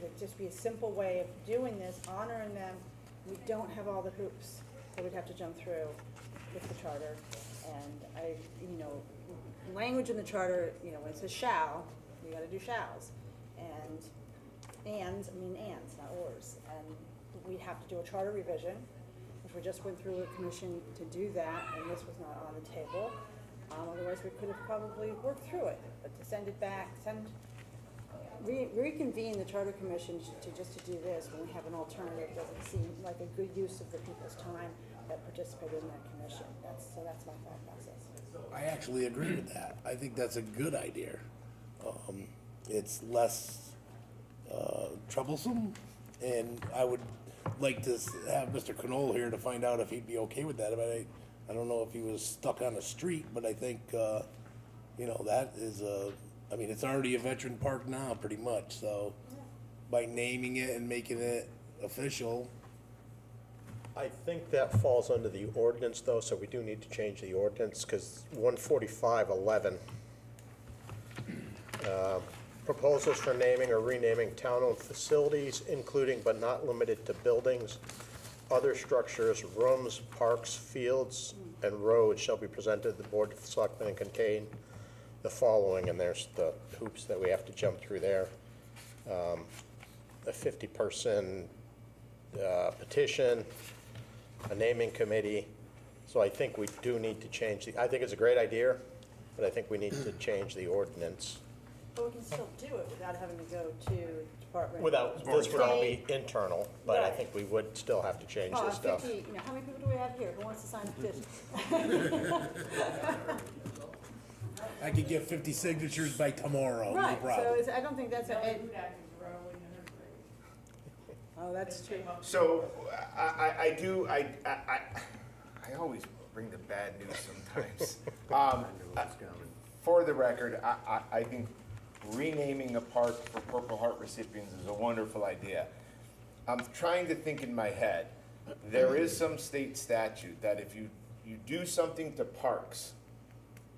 It would just be a simple way of doing this, honoring them. We don't have all the hoops that we'd have to jump through with the charter. And language in the charter, when it says shall, you gotta do shalls. And ands, not ors. And we'd have to do a charter revision, which we just went through a commission to do that, and this was not on the table. Otherwise, we could have probably worked through it, but to send it back, reconvene the charter commission to do this when we have an alternative doesn't seem like a good use of the people's time that participated in that commission. That's my thought process. I actually agree with that. I think that's a good idea. It's less troublesome, and I would like to have Mr. Knoll here to find out if he'd be okay with that. But I don't know if he was stuck on the street, but I think, that is it's already a veteran park now, pretty much, so by naming it and making it official. I think that falls under the ordinance, though, so we do need to change the ordinance, because 14511, proposals for naming or renaming town-owned facilities, including but not limited to buildings, other structures, rooms, parks, fields, and roads shall be presented to the Board of Selectmen and contain the following, and there's the hoops that we have to jump through there. A 50-person petition, a naming committee. So I think we do need to change I think it's a great idea, but I think we need to change the ordinance But we can still do it without having to go to Department. Without, this would all be internal, but I Right. think we would still have to change Oh, this stuff. 50, how many people do we have here? Who wants to sign a petition? I could get 50 signatures by tomorrow, no Right, so problem. I don't think that's oh, that's true. So, I always bring the bad news sometimes. For the record, I think renaming a park for Purple Heart recipients is a wonderful idea. I'm trying to think in my head, there is some state statute that if you do something to parks,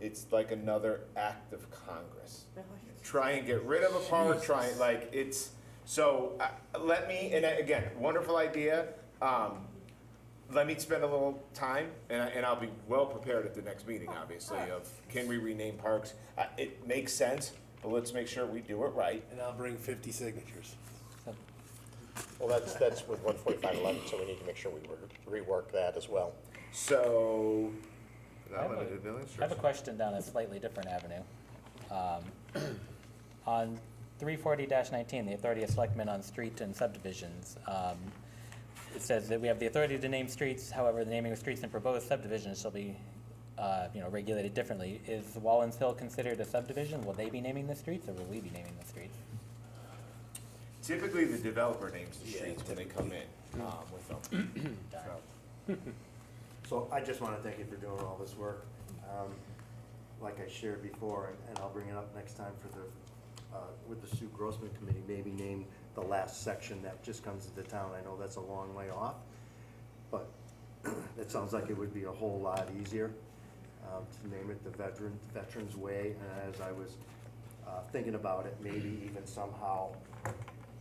it's like another act of Congress. Try and get rid of a park, so let me, and again, wonderful idea. Let me spend a little time, and I'll be well prepared at the next meeting, obviously, of can we rename parks? It makes sense, but let's make sure we do it right. And I'll bring 50 signatures. Well, that's with 14511, so we need to make sure we rework that as well. So, I have limited village. I have a question down a slightly different avenue. On 340-19, the authority of selectmen on street and subdivisions, it says that we have the authority to name streets, however, the naming of streets in proposed subdivisions shall be, regulated differently. Is Wallens Hill considered a subdivision? Will they be naming the streets, or will we be naming the streets? Typically, the developer names the streets when they come in with them. So. So I just want to thank you for doing all this work. Like I shared before, and I'll bring it up next time for the, with the Sue Grossman Committee, maybe name the last section that just comes to the town. I know that's a long way off, but it sounds like it would be a whole lot easier to name it the Veterans Way. And as I was thinking about it, maybe even somehow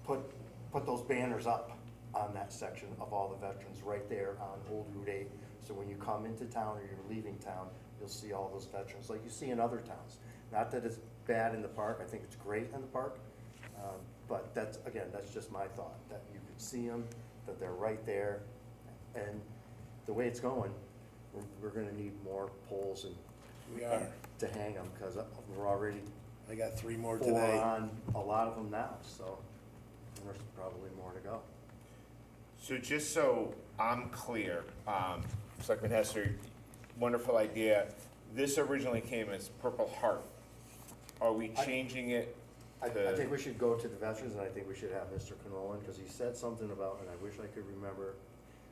put those banners up on that section of all the veterans right there on Old Route 8. So when you come into town or you're leaving town, you'll see all those veterans like you see in other towns. Not that it's bad in the park, I think it's great in the park, but that's just my thought, that you could see them, that they're right there, and the way it's going, we're gonna need more poles and We are. to hang them, because we're already I got 3 more 4 today. on a lot of them now, so there's probably more to go. So just so I'm clear, Selectman Hester, wonderful idea. This originally came as Purple Heart. Are we changing it I to? think we should go to the veterans, and I think we should have Mr. Canolan, because he said something about, and I wish I could remember,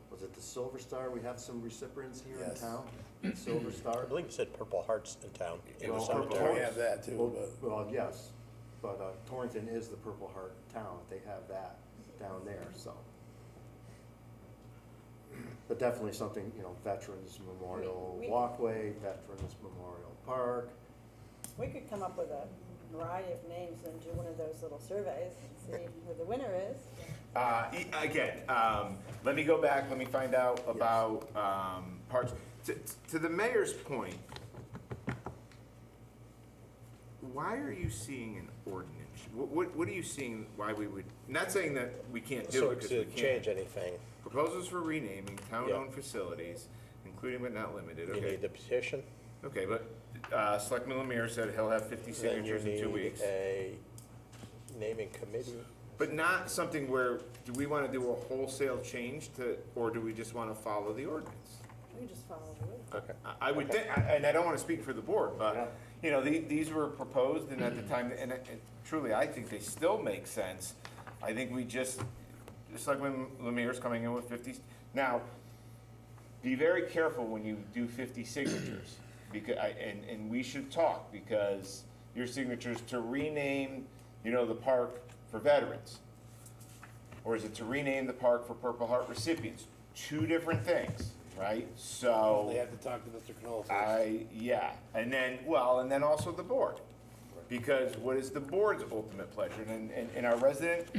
was it the Silver Star? We have some recipients here in Yes. town, Silver Star. I believe you said Purple Hearts in town, in the Well, We cemetery. have that too, but. Well, yes, but Torrington is the Purple Heart town, they have that down there, so. But definitely something, Veterans Memorial We- Walkway, Veterans Memorial Park. We could come up with a variety of names and do one of those little surveys and see who the winner is. Again, let me go back, let me find out about parks. To the mayor's point, why are you seeing an ordinance? What are you seeing, why we would, not saying that we can't do So it, because to we can't. change anything, Proposals for renaming town-owned facilities, including but not limited, you okay. need the petition. Okay, but Selectman Lemire said he'll have 50 Then you signatures in 2 need weeks. a naming committee. But not something where, do we want to do a wholesale change to, or do we just want to follow the ordinance? We can just follow the rules. Okay. I would think, and I don't want to speak for the board, but, these were proposed, and at the time, and truly, I think they still make sense. I think we just like when Lemire's coming in with 50, now, be very careful when you do 50 signatures, because, and we should talk, because your signatures to rename, the park for veterans, or is it to rename the park for Purple Heart recipients? 2 different things, right? So. They have to talk to Mr. Knoll first. And then also the board. Because what is the board's ultimate pleasure? And our resident,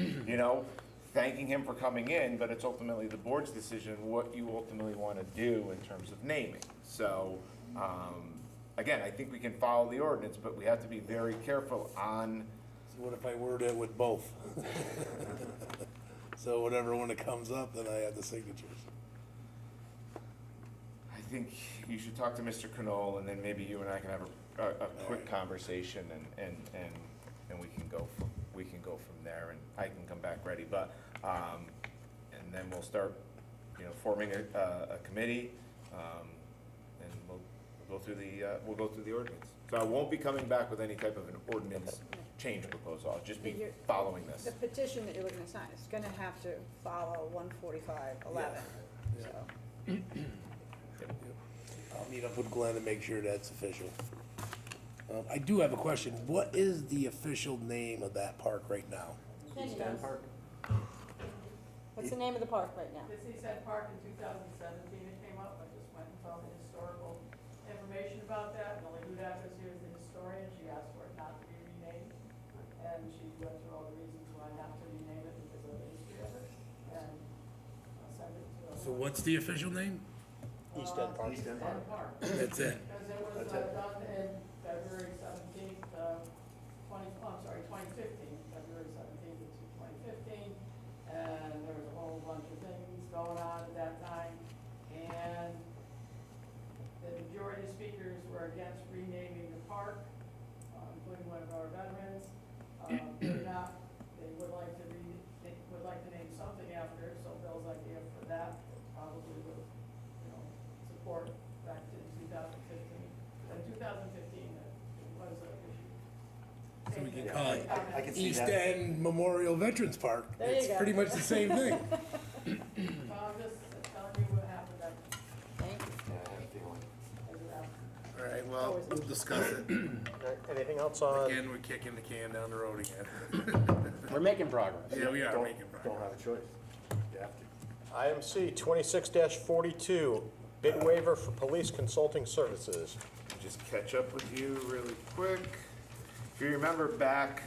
thanking him for coming in, but it's ultimately the board's decision what you ultimately want to do in terms of naming. So, again, I think we can follow the ordinance, but we have to be very careful on. So what if I word it with both? So whatever one that comes up, then I have the signatures. I think you should talk to Mr. Knoll, and then maybe you and I can have a quick conversation and and we can go from there, and I can come back ready, but, and then we'll start, forming a committee, and we'll go through the ordinance. So I won't be coming back with any type of an ordinance change proposal, I'll just be following this. The petition that you're looking to sign is gonna have to follow 145:11, so. I'll meet up with Glenn and make sure that's official. I do have a question. What is the official name of that park right now? East End Park. What's the name of the park right now? This East End Park in 2017, it came up, I just went and found the historical information about that, and Lily Hudak is here as the historian, she asked for it not to be renamed, and she went through all the reasons why not to rename it because of the history of it, and I'll send it to her. So what's the official name? East End Park. East End Park. That's it. Because it was done in February 17th, 2015, February 17th of 2015, and there was a whole bunch of things going on at that time, and the majority of speakers were against renaming the park, including one of our veterans. They would like to name something after it, so Bill's idea for that probably would, support back to 2015. In 2015, it was an issue. So we can call it I can see East that. End Memorial Veterans Park. There you It's go. pretty much the same thing. I'm just telling you what happened that Thank you. Yeah, I have a feeling. as it happened. All right, well, we'll discuss it. All right, anything else on, Again, we're kicking the can down the road again. We're making progress. Yeah, we are Don't- making progress. Don't have a choice. You have to. item C, 26-42, bid waiver for police consulting services. Just catch up with you really quick. If you remember back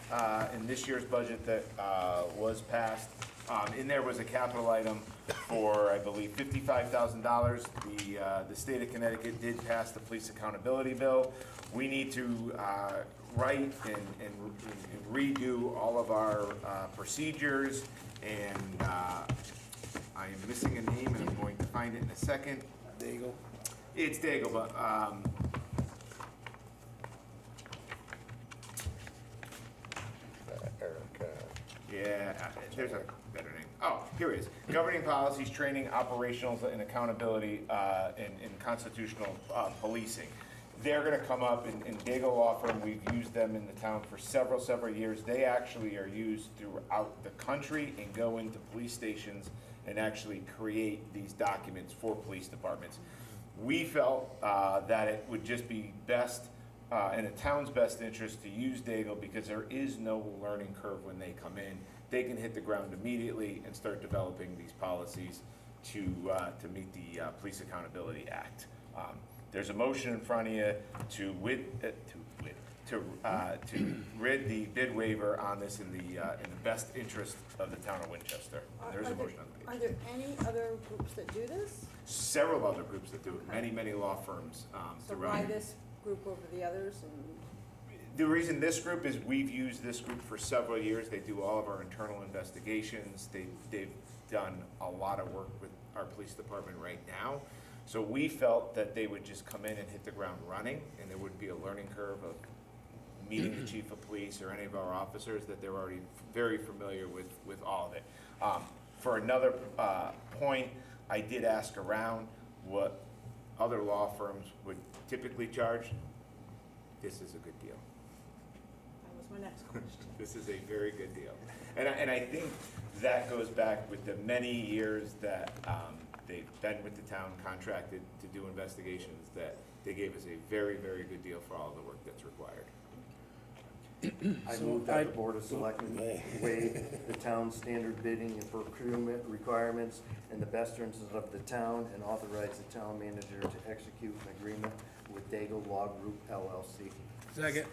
in this year's budget that was passed, in there was a capital item for, I believe, $55,000. The state of Connecticut did pass the police accountability bill. We need to write and redo all of our procedures, and I am missing a name, and I'm going to find it in a second. Daigle. It's Daigle, but Erica. yeah, there's a better name. Oh, here it is. Governing policies, training, operationals, and accountability, and constitutional policing. They're gonna come up, in Daigle Law Firm, we've used them in the town for several years. They actually are used throughout the country and go into police stations and actually create these documents for police departments. We felt that it would just be best, in the town's best interest, to use Daigle because there is no learning curve when they come in. They can hit the ground immediately and start developing these policies to meet the Police Accountability Act. There's a motion in front of you to rid the bid waiver on this in the best interest of the town of Winchester. There's a motion on the Are page. there any other groups that do this? Several other groups that do it, many law firms So throughout. why this group over the others? And The reason this group is we've used this group for several years. They do all of our internal investigations. They've done a lot of work with our police department right now. So we felt that they would just come in and hit the ground running, and there wouldn't be a learning curve of meeting the chief of police or any of our officers, that they're already very familiar with all of it. For another point, I did ask around what other law firms would typically charge. This is a good deal. that was my next question. This is a very good deal. And I think that goes back with the many years that they've been with the town, contracted to do investigations, that they gave us a very good deal for all the work that's required. I move that the Board of Selectmen waive the town's standard bidding and procurement requirements in the best interest of the town and authorize the town manager to execute an agreement with Daigle Law Group LLC. Second.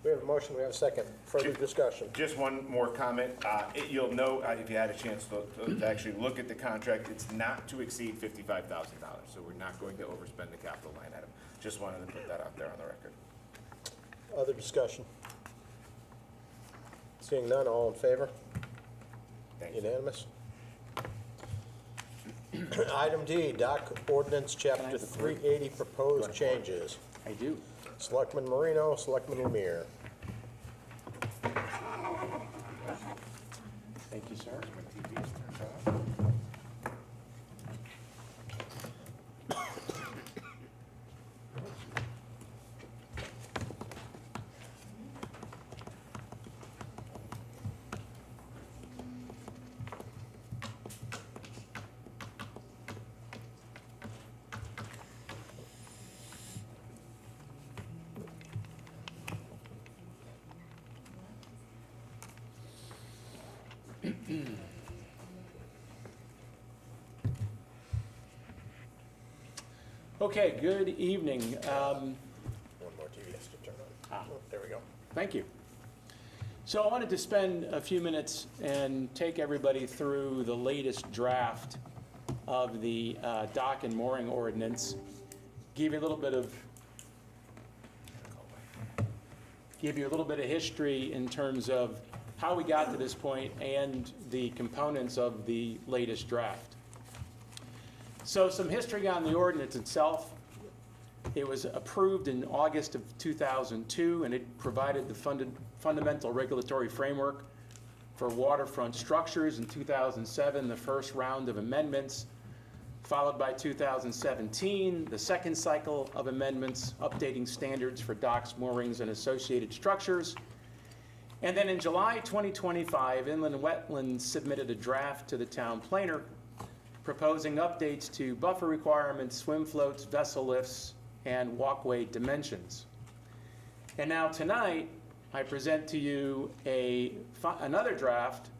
We have a motion, we have a second. Further discussion. Just one more comment. You'll know, if you had a chance to actually look at the contract, it's not to exceed $55,000. So we're not going to overspend the capital line item. Just wanted to put that out there on the record. Other discussion? Seeing none, all in favor? Thank you. Unanimous? Item D, Doc Ordinance, Chapter 380, proposed changes. I do. Selectman Marino, Selectman Lemire. Okay, good evening. One more TV has to turn on. Oh, there we go. Thank you. So I wanted to spend a few minutes and take everybody through the latest draft of the dock and mooring ordinance. Give you a little bit of history in terms of how we got to this point and the components of the latest draft. So some history on the ordinance itself. It was approved in August of 2002, and it provided the fundamental regulatory framework for waterfront structures. In 2007, the first round of amendments, followed by 2017, the second cycle of amendments updating standards for docks, moorings, and associated structures. And then in July 2025, Inland Wetlands submitted a draft to the town planner proposing updates to buffer requirements, swim floats, vessel lifts, and walkway dimensions. And now tonight, I present to you another draft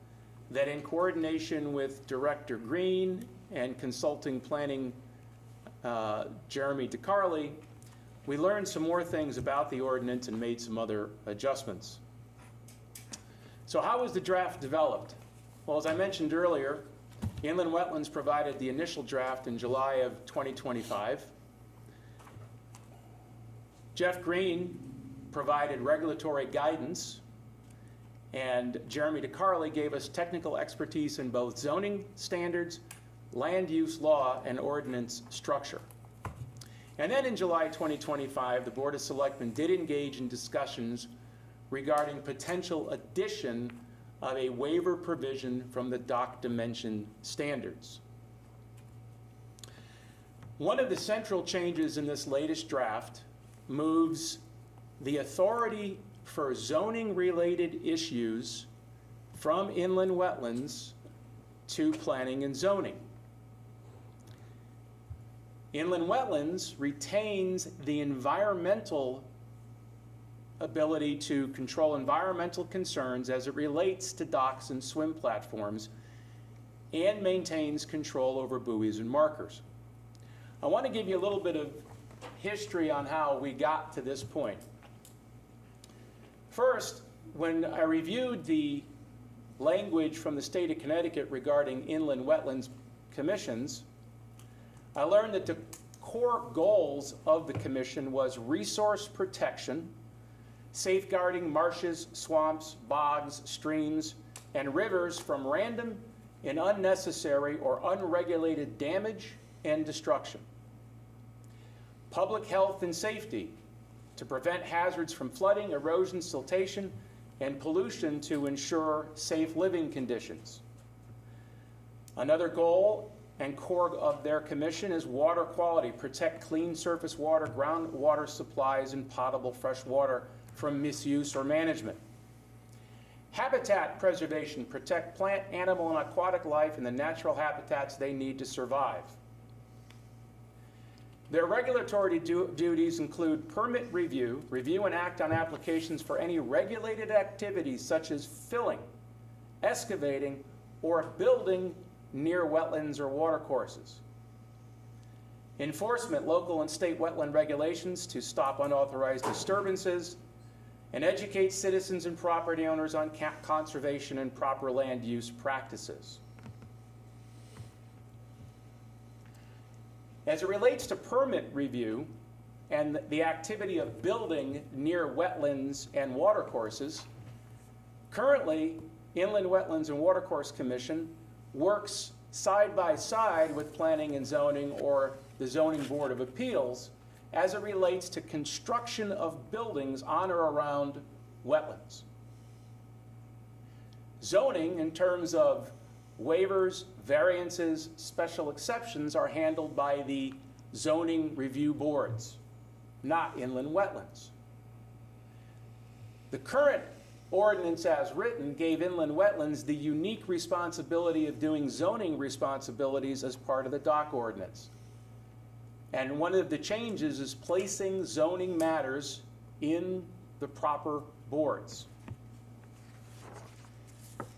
that, in coordination with Director Green and consulting planning Jeremy DeCarli, we learned some more things about the ordinance and made some other adjustments. So how was the draft developed? Well, as I mentioned earlier, Inland Wetlands provided the initial draft in July of 2025. Jeff Green provided regulatory guidance, and Jeremy DeCarli gave us technical expertise in both zoning standards, land use law, and ordinance structure. And then in July 2025, the Board of Selectmen did engage in discussions regarding potential addition of a waiver provision from the dock dimension standards. One of the central changes in this latest draft moves the authority for zoning-related issues from inland wetlands to planning and zoning. Inland wetlands retains the environmental ability to control environmental concerns as it relates to docks and swim platforms, and maintains control over buoys and markers. I want to give you a little bit of history on how we got to this point. First, when I reviewed the language from the state of Connecticut regarding inland wetlands commissions, I learned that the core goals of the commission was resource protection, safeguarding marshes, swamps, bogs, streams, and rivers from random and unnecessary or unregulated damage and destruction. Public health and safety, to prevent hazards from flooding, erosion, siltation, and pollution to ensure safe living conditions. Another goal and core of their commission is water quality, protect clean surface water, groundwater supplies, and potable fresh water from misuse or management. Habitat preservation, protect plant, animal, and aquatic life in the natural habitats they need to survive. Their regulatory duties include permit review, review and act on applications for any regulated activities such as filling, excavating, or building near wetlands or watercourses. Enforcement, local and state wetland regulations to stop unauthorized disturbances, and educate citizens and property owners on conservation and proper land use practices. As it relates to permit review and the activity of building near wetlands and watercourses, currently, Inland Wetlands and Watercourse Commission works side by side with Planning and Zoning or the Zoning Board of Appeals as it relates to construction of buildings on or around wetlands. Zoning, in terms of waivers, variances, special exceptions, are handled by the zoning review boards, not inland wetlands. The current ordinance as written gave inland wetlands the unique responsibility of doing zoning responsibilities as part of the dock ordinance. And one of the changes is placing zoning matters in the proper boards.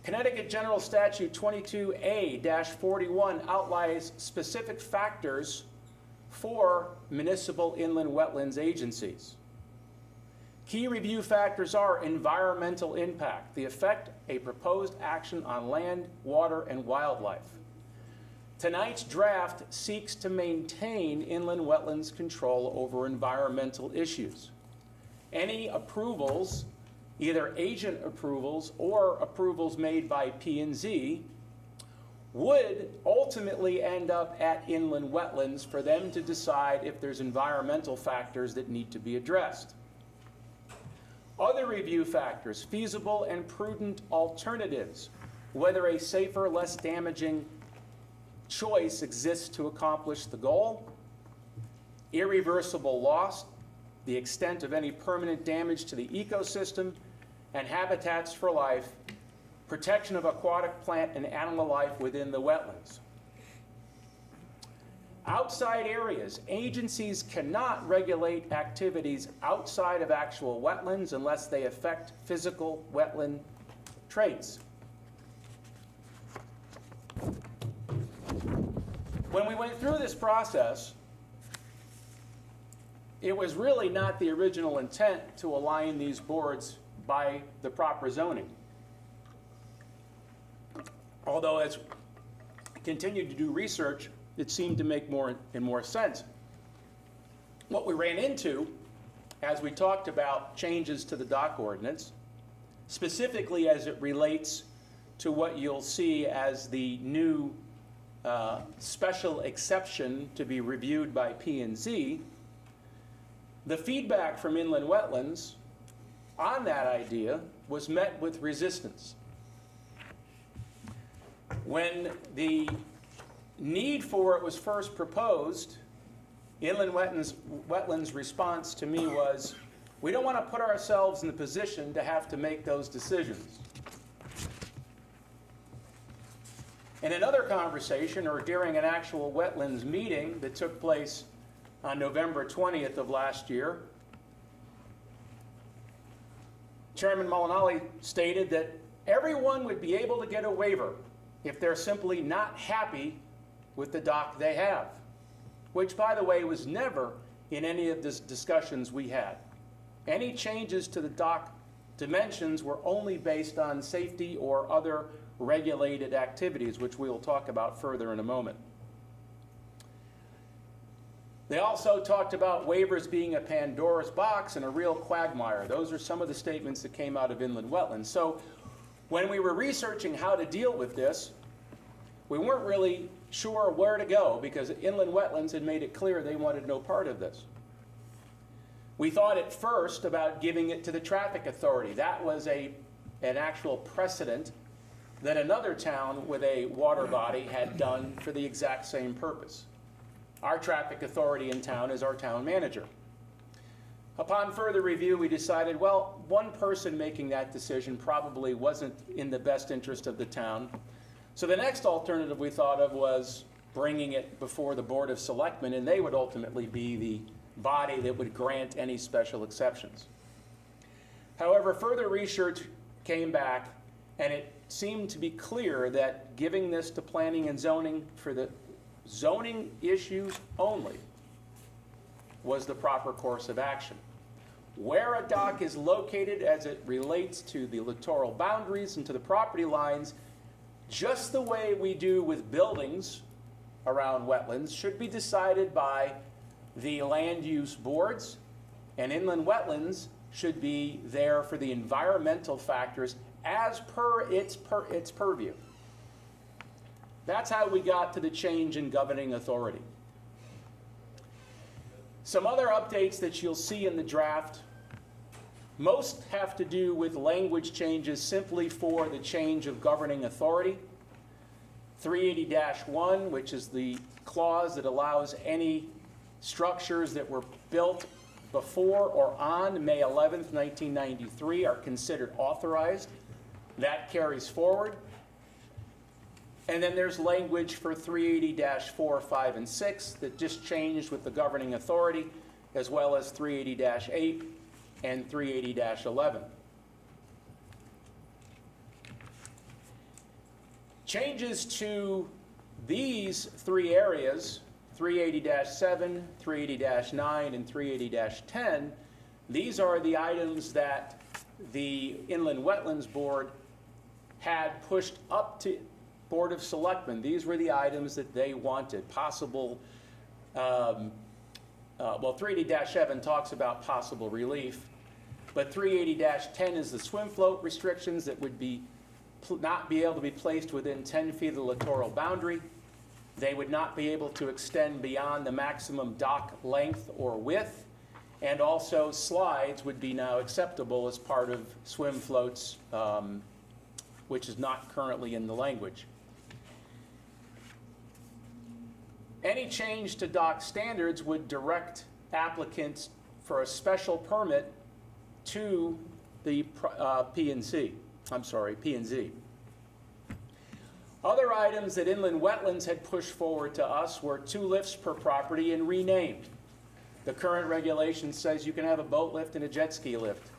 Connecticut General Statute 22A-41 outlines specific factors for municipal inland wetlands agencies. Key review factors are environmental impact, the effect a proposed action on land, water, and wildlife. Tonight's draft seeks to maintain inland wetlands control over environmental issues. Any approvals, either agent approvals or approvals made by P&Z, would ultimately end up at inland wetlands for them to decide if there's environmental factors that need to be addressed. Other review factors, feasible and prudent alternatives, whether a safer, less damaging choice exists to accomplish the goal, irreversible loss, the extent of any permanent damage to the ecosystem and habitats for life, protection of aquatic plant and animal life within the wetlands. Outside areas, agencies cannot regulate activities outside of actual wetlands unless they affect physical wetland traits. When we went through this process, it was really not the original intent to align these boards by the proper zoning. Although as we continued to do research, it seemed to make more and more sense. What we ran into, as we talked about changes to the dock ordinance, specifically as it relates to what you'll see as the new special exception to be reviewed by P&Z, the feedback from inland wetlands on that idea was met with resistance. When the need for it was first proposed, inland wetlands' response to me was, we don't want to put ourselves in the position to have to make those decisions. In another conversation, or during an actual wetlands meeting that took place on November 20th of last year, Chairman Molinari stated that everyone would be able to get a waiver if they're simply not happy with the dock they have, which, by the way, was never in any of the discussions we had. Any changes to the dock dimensions were only based on safety or other regulated activities, which we will talk about further in a moment. They also talked about waivers being a Pandora's box and a real quagmire. Those are some of the statements that came out of inland wetlands. So when we were researching how to deal with this, we weren't really sure where to go because inland wetlands had made it clear they wanted no part of this. We thought at first about giving it to the traffic authority. That was an actual precedent that another town with a water body had done for the exact same purpose. Our traffic authority in town is our town manager. Upon further review, we decided, well, one person making that decision probably wasn't in the best interest of the town. So the next alternative we thought of was bringing it before the Board of Selectmen, and they would ultimately be the body that would grant any special exceptions. However, further research came back, and it seemed to be clear that giving this to planning and zoning for the zoning issues only was the proper course of action. Where a dock is located as it relates to the littoral boundaries and to the property lines, just the way we do with buildings around wetlands, should be decided by the land use boards, and inland wetlands should be there for the environmental factors as per its purview. That's how we got to the change in governing authority. Some other updates that you'll see in the draft, most have to do with language changes simply for the change of governing authority. 380-1, which is the clause that allows any structures that were built before or on May 11th, 1993 are considered authorized. That carries forward. And then there's language for 380-4, 5, and 6 that just changed with the governing authority, as well as 380-8 and 380-11. Changes to these three areas 380-7, 380-9, and 380-10, these are the items that the Inland Wetlands Board had pushed up to Board of Selectmen. These were the items that they wanted, possible, well, 380-7 talks about possible relief, but 380-10 is the swim float restrictions that would be not be able to be placed within 10 feet of the littoral boundary. They would not be able to extend beyond the maximum dock length or width, and also slides would be now acceptable as part of swim floats, which is not currently in the language. Any change to dock standards would direct applicants for a special permit to the P&Z. Other items that Inland Wetlands had pushed forward to us were 2 lifts per property and renamed. The current regulation says you can have a boat lift and a jet ski lift.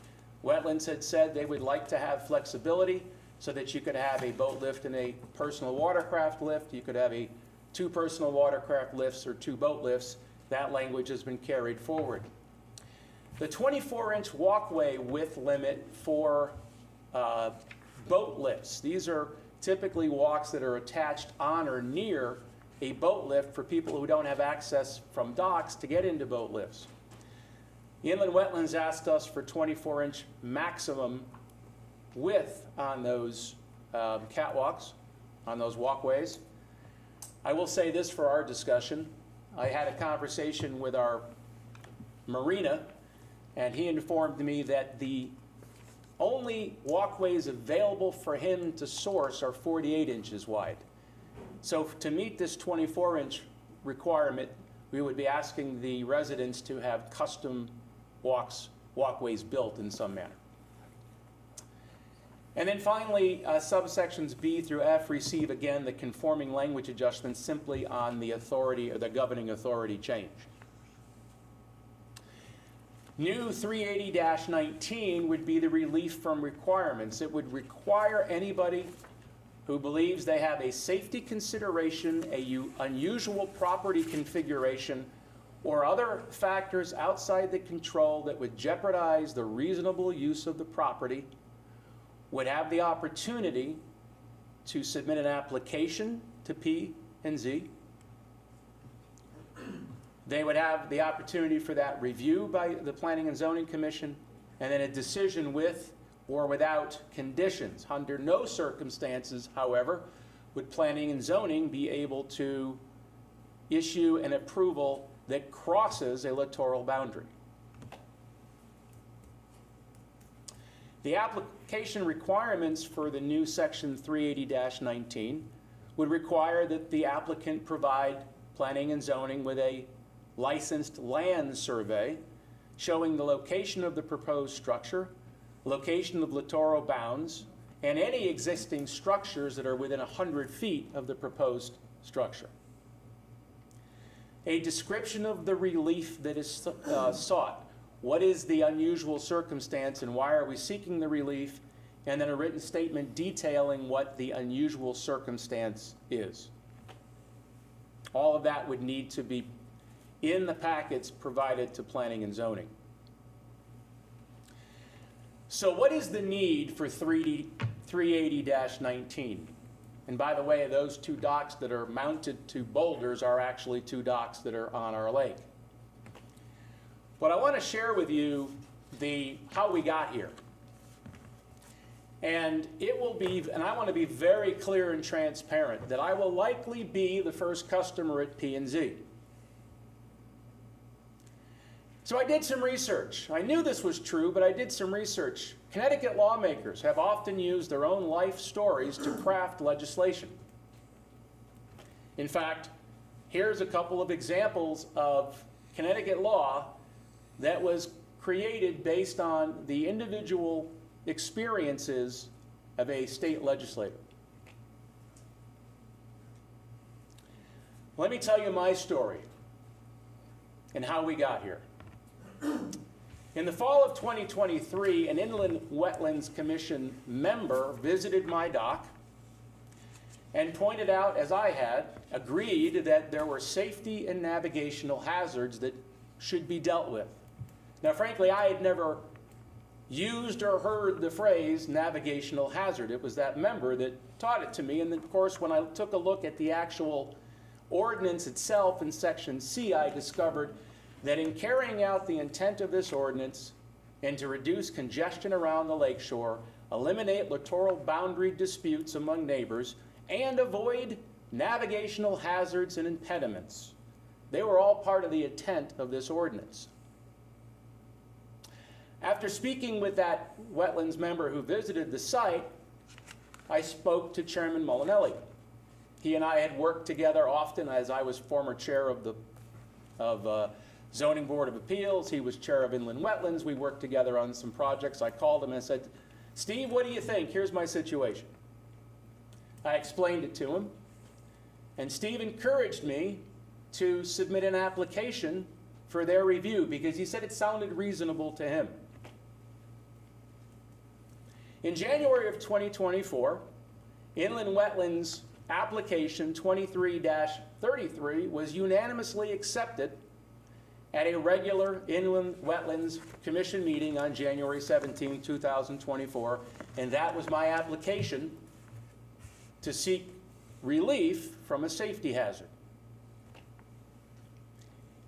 Wetlands had said they would like to have flexibility so that you could have a boat lift and a personal watercraft lift. You could have 2 personal watercraft lifts or 2 boat lifts. That language has been carried forward. The 24-inch walkway width limit for boat lifts. These are typically walks that are attached on or near a boat lift for people who don't have access from docks to get into boat lifts. Inland Wetlands asked us for 24-inch maximum width on those catwalks, on those walkways. I will say this for our discussion. I had a conversation with our marina, and he informed me that the only walkways available for him to source are 48 inches wide. So to meet this 24-inch requirement, we would be asking the residents to have custom walkways built in some manner. And then finally, subsections B through F receive, again, the conforming language adjustments simply on the authority or the governing authority change. New 380-19 would be the relief from requirements. It would require anybody who believes they have a safety consideration, unusual property configuration, or other factors outside the control that would jeopardize the reasonable use of the property, would have the opportunity to submit an application to P&Z. They would have the opportunity for that review by the Planning and Zoning Commission, and then a decision with or without conditions. Under no circumstances, however, would Planning and Zoning be able to issue an approval that crosses a littoral boundary. The application requirements for the new section 380-19 would require that the applicant provide Planning and Zoning with a licensed land survey showing the location of the proposed structure, location of littoral bounds, and any existing structures that are within 100 feet of the proposed structure. A description of the relief that is sought. What is the unusual circumstance and why are we seeking the relief? And then a written statement detailing what the unusual circumstance is. All of that would need to be in the packets provided to Planning and Zoning. So what is the need for 380-19? And by the way, those 2 docks that are mounted to boulders are actually 2 docks that are on our lake. But I want to share with you how we got here. And it will be, and I want to be very clear and transparent, that I will likely be the first customer at P&Z. So I did some research. I knew this was true, but I did some research. Connecticut lawmakers have often used their own life stories to craft legislation. In fact, here's a couple of examples of Connecticut law that was created based on the individual experiences of a state legislator. Let me tell you my story and how we got here. In the fall of 2023, an Inland Wetlands Commission member visited my dock and pointed out, as I had, agreed that there were safety and navigational hazards that should be dealt with. Now, frankly, I had never used or heard the phrase navigational hazard. It was that member that taught it to me, and of course, when I took a look at the actual ordinance itself in section C, I discovered that in carrying out the intent of this ordinance and to reduce congestion around the lakeshore, eliminate littoral boundary disputes among neighbors, and avoid navigational hazards and impediments, they were all part of the intent of this ordinance. After speaking with that wetlands member who visited the site, I spoke to Chairman Molinelli. He and I had worked together often, as I was former chair of the Zoning Board of Appeals. He was chair of Inland Wetlands. We worked together on some projects. I called him and said, Steve, what do you think? Here's my situation. I explained it to him, and Steve encouraged me to submit an application for their review because he said it sounded reasonable to him. In January of 2024, Inland Wetlands application 23-33 was unanimously accepted at a regular Inland Wetlands Commission meeting on January 17, 2024, and that was my application to seek relief from a safety hazard.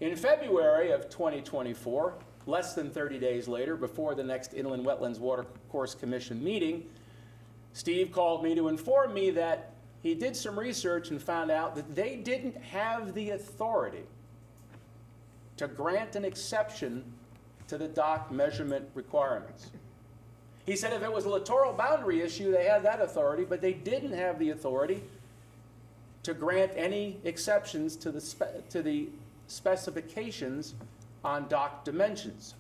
In February of 2024, less than 30 days later, before the next Inland Wetlands Watercourse Commission meeting, Steve called me to inform me that he did some research and found out that they didn't have the authority to grant an exception to the dock measurement requirements. He said if it was a littoral boundary issue, they had that authority, but they didn't have the authority to grant any exceptions to the specifications on dock dimensions.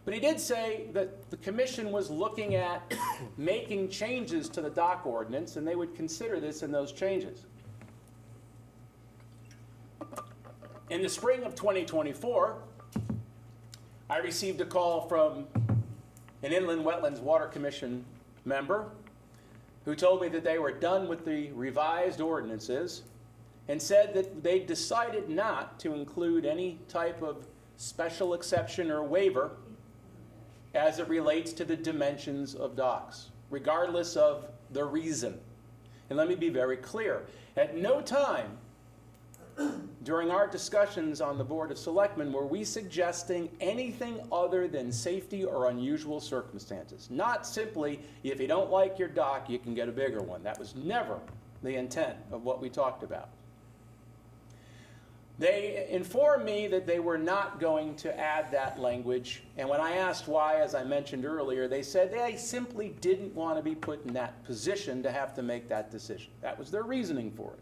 But he did say that the commission was looking at making changes to the dock ordinance, and they would consider this in those changes. In the spring of 2024, I received a call from an Inland Wetlands Water Commission member who told me that they were done with the revised ordinances and said that they decided not to include any type of special exception or waiver as it relates to the dimensions of docks, regardless of the reason. And let me be very clear. At no time during our discussions on the Board of Selectmen were we suggesting anything other than safety or unusual circumstances. Not simply, if you don't like your dock, you can get a bigger one. That was never the intent of what we talked about. They informed me that they were not going to add that language, and when I asked why, as I mentioned earlier, they said they simply didn't want to be put in that position to have to make that decision. That was their reasoning for it.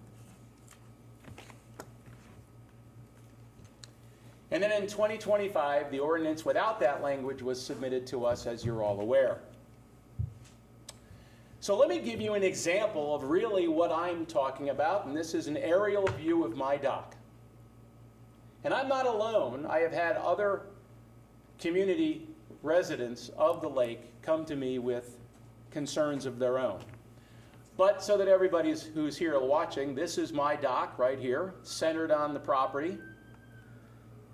And then in 2025, the ordinance without that language was submitted to us, as you're all aware. So let me give you an example of really what I'm talking about, and this is an aerial view of my dock. And I'm not alone. I have had other community residents of the lake come to me with concerns of their own. But so that everybody who's here watching, this is my dock right here, centered on the property.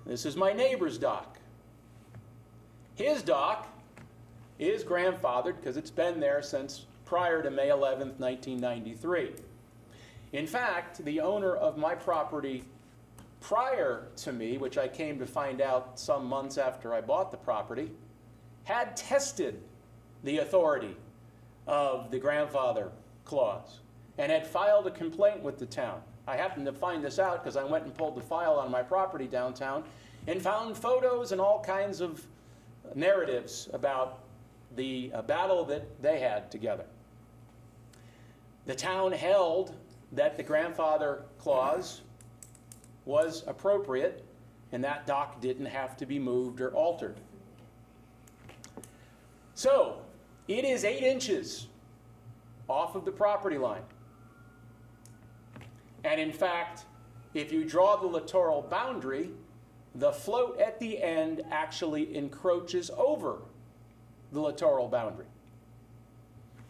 This is my neighbor's dock. His dock is grandfathered because it's been there since prior to May 11th, 1993. In fact, the owner of my property prior to me, which I came to find out some months after I bought the property, had tested the authority of the grandfather clause and had filed a complaint with the town. I happened to find this out because I went and pulled the file on my property downtown and found photos and all kinds of narratives about the battle that they had together. The town held that the grandfather clause was appropriate and that dock didn't have to be moved or altered. So, it is 8 inches off of the property line. And in fact, if you draw the littoral boundary, the float at the end actually encroaches over the littoral boundary.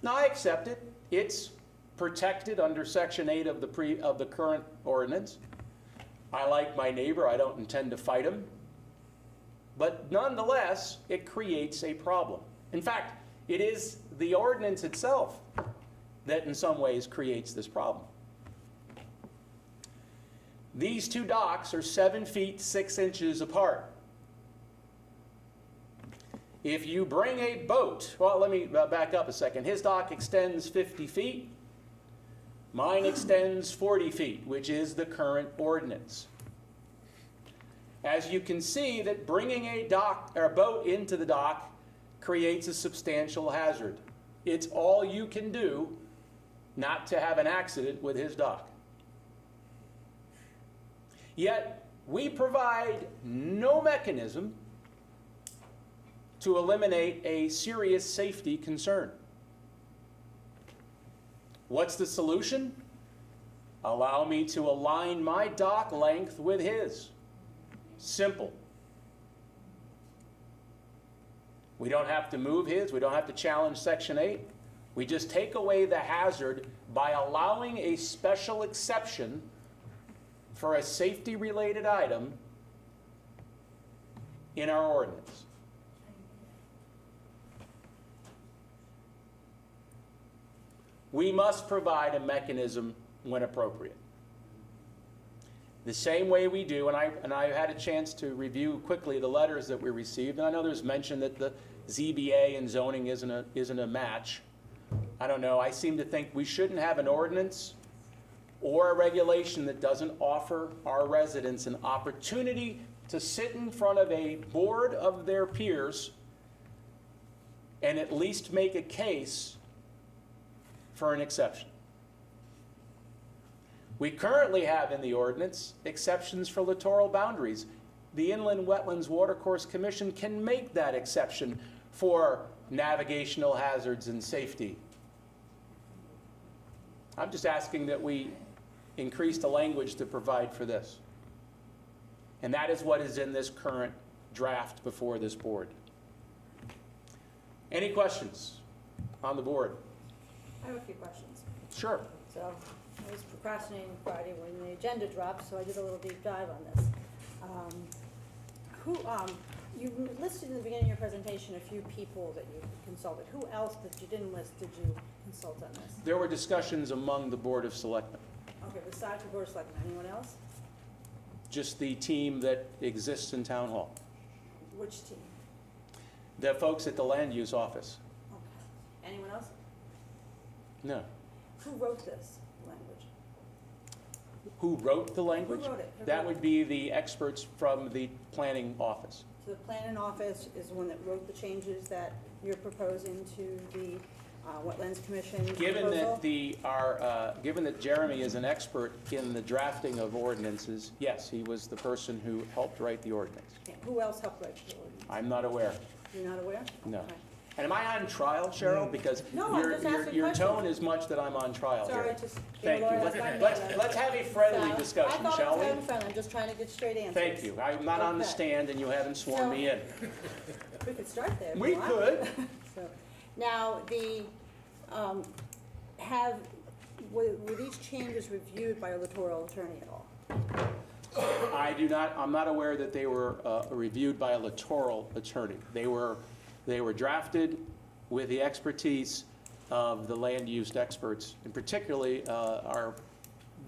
Now, I accept it. It's protected under Section 8 of the current ordinance. I like my neighbor, I don't intend to fight him. But nonetheless, it creates a problem. In fact, it is the ordinance itself that in some ways creates this problem. These two docks are 7 feet 6 inches apart. If you bring a boat, well, let me back up a second. His dock extends 50 feet. Mine extends 40 feet, which is the current ordinance. As you can see, that bringing a boat into the dock creates a substantial hazard. It's all you can do not to have an accident with his dock. Yet, we provide no mechanism to eliminate a serious safety concern. What's the solution? Allow me to align my dock length with his. Simple. We don't have to move his, we don't have to challenge Section 8. We just take away the hazard by allowing a special exception for a safety-related item in our ordinance. We must provide a mechanism when appropriate. The same way we do, and I had a chance to review quickly the letters that we received, and I know there's mention that the ZBA and zoning isn't a match. I don't know, I seem to think we shouldn't have an ordinance or a regulation that doesn't offer our residents an opportunity to sit in front of a board of their peers and at least make a case for an exception. We currently have in the ordinance exceptions for littoral boundaries. The Inland Wetlands Watercourse Commission can make that exception for navigational hazards and safety. I'm just asking that we increase the language to provide for this. And that is what is in this current draft before this board. Any questions on the board? I have a few questions. Sure. So I was procrastinating Friday when the agenda dropped, so I did a little deep dive on this. You listed in the beginning of your presentation a few people that you consulted. Who else that you didn't list did you consult on this? There were discussions among the Board of Selectmen. Okay, besides the Board of Selectmen, anyone else? Just the team that exists in Town Hall. Which team? The folks at the Land Use Office. Okay. Anyone else? No. Who wrote this language? Who wrote the language? Who wrote it? That would be the experts from the Planning Office. So the planning office is the one that wrote the changes that you're proposing to the Wetlands Commission Given proposal? that given that Jeremy is an expert in the drafting of ordinances, yes, he was the person who helped write the ordinance. Okay. Who else helped write the ordinance? I'm not aware. You're not aware? No. Okay. And am I on trial, Cheryl? Because No, I'm just asking your questions. tone is much that I'm on trial Sorry, here. just. Thank you. Let's have a friendly discussion, I thought shall I was we? having fun, I'm just trying to get straight answers. Thank you. I'm not on the Okay. stand and you haven't sworn me in. We could start there. if We you want. could. So, now, were these changes reviewed by a littoral attorney at all? I'm not aware that they were reviewed by a littoral attorney. They were drafted with the expertise of the land use experts, and particularly the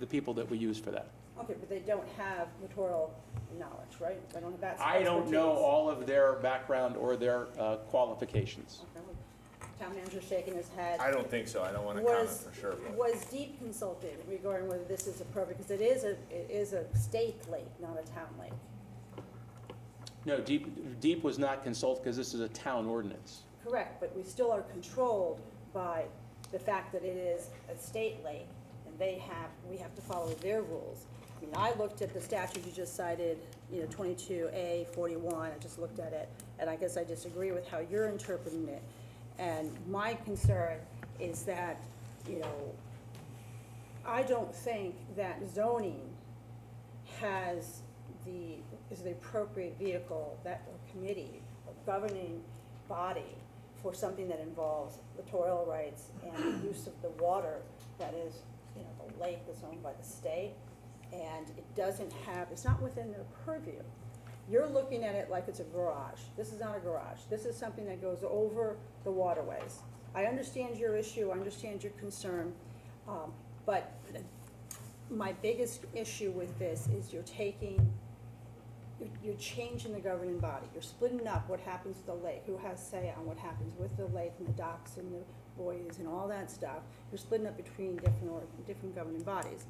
people that we use for that. Okay, but they don't have littoral knowledge, right? They don't have that I don't know expertise. all of their background or their qualifications. Okay, well, town manager shaking his head. I don't think so, I don't wanna comment for sure, but. Was Deep consulted regarding whether this is appropriate, because it is a state lake, not a town lake? No, Deep was not consulted because this is a town ordinance. Correct, but we still are controlled by the fact that it is a state lake, and we have to follow their rules. I mean, I looked at the statute you just cited, 22A 41, I just looked at it, and I guess I disagree with how you're interpreting it. And my concern is that, I don't think that zoning is the appropriate vehicle, that committee, or governing body for something that involves littoral rights and the use of the water that is, you know, the lake that's owned by the state, and it doesn't have, it's not within their purview. You're looking at it like it's a garage. This is not a garage. This is something that goes over the waterways. I understand your issue, I understand your concern, but my biggest issue with this is you're changing the governing body. You're splitting up what happens with the lake, who has say on what happens with the lake and the docks and the buoys and all that stuff. You're splitting up between different governing bodies.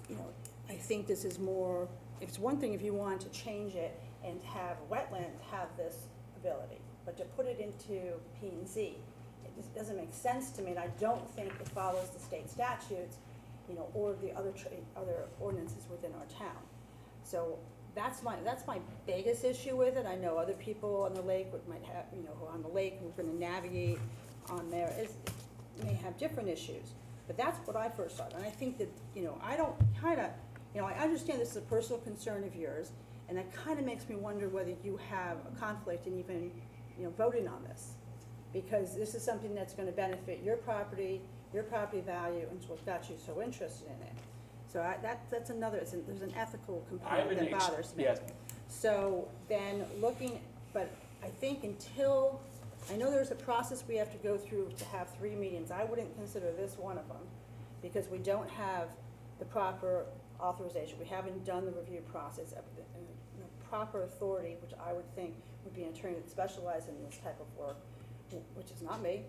You know, I think this is more, it's one thing if you want to change it and have wetlands have this ability, but to put it into P&Z, it just doesn't make sense to me, and I don't think it follows the state statutes, you know, or the other ordinances within our town. So that's my biggest issue with it. I know other people on the lake might have, you know, who are on the lake who are going to navigate on there may have different issues. But that's what I first thought, and I think that, you know, I understand this is a personal concern of yours, and that kind of makes me wonder whether you have a conflict in even, you know, voting on this. Because this is something that's going to benefit your property value, and it's what got you so interested in it. So that's another, there's an ethical component that bothers me. Yes. So then but I think I know there's a process we have to go through to have 3 meetings. I wouldn't consider this one of them, because we don't have the proper authorization. We haven't done the review process of the proper authority, which I would think would be an attorney that specializes in this type of work, which is not me,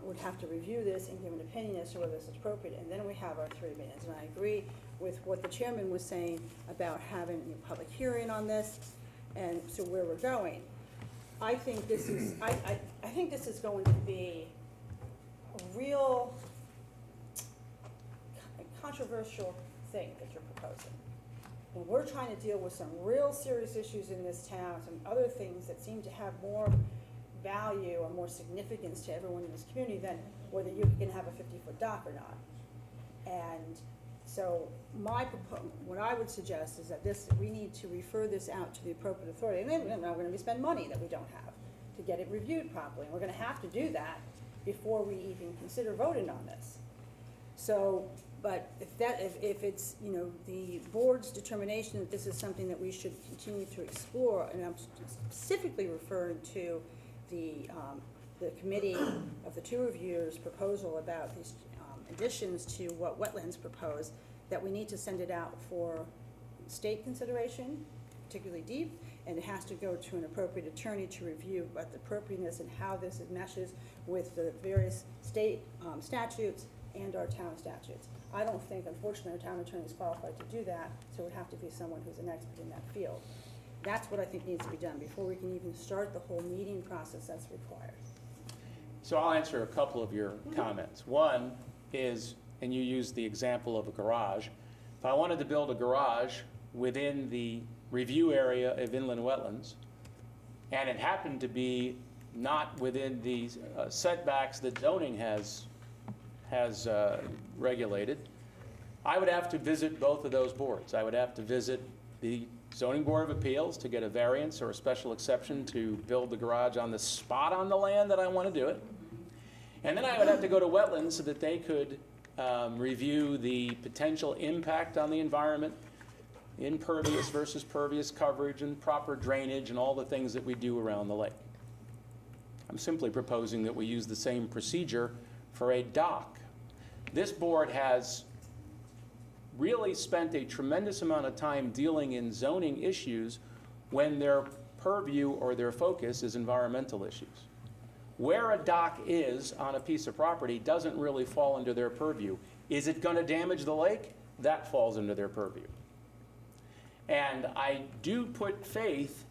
would have to review this and give an opinion as to whether this is appropriate, and then we have our 3 meetings. And I agree with what the chairman was saying about having a public hearing on this, and so where we're going. I think this is, I think this is going to be a real controversial thing that you're proposing. And we're trying to deal with some real serious issues in this town, some other things that seem to have more value or more significance to everyone in this community than whether you can have a 50-foot dock or not. And so what I would suggest is that we need to refer this out to the appropriate authority. And then we're going to spend money that we don't have to get it reviewed properly. And we're going to have to do that before we even consider voting on this. So, but if it's, you know, the board's determination that this is something that we should continue to explore, and I'm specifically referring to the committee of the 2 reviewers' proposal about these additions to what wetlands propose, that we need to send it out for state consideration, particularly deep, and it has to go to an appropriate attorney to review about the appropriateness and how this meshes with the various state statutes and our town statutes. I don't think, unfortunately, our town attorney is qualified to do that, so it would have to be someone who's an expert in that field. That's what I think needs to be done before we can even start the whole meeting process that's required. So I'll answer a couple of your comments. One is, and you used the example of a garage. If I wanted to build a garage within the review area of inland wetlands, and it happened to be not within the setbacks that zoning has regulated, I would have to visit both of those boards. I would have to visit the Zoning Board of Appeals to get a variance or a special exception to build the garage on the spot on the land that I want to do it. And then I would have to go to wetlands so that they could review the potential impact on the environment, impervious versus pervious coverage and proper drainage and all the things that we do around the lake. I'm simply proposing that we use the same procedure for a dock. This board has really spent a tremendous amount of time dealing in zoning issues when their purview or their focus is environmental issues. Where a dock is on a piece of property doesn't really fall under their purview. Is it going to damage the lake? That falls under their purview. And I do put faith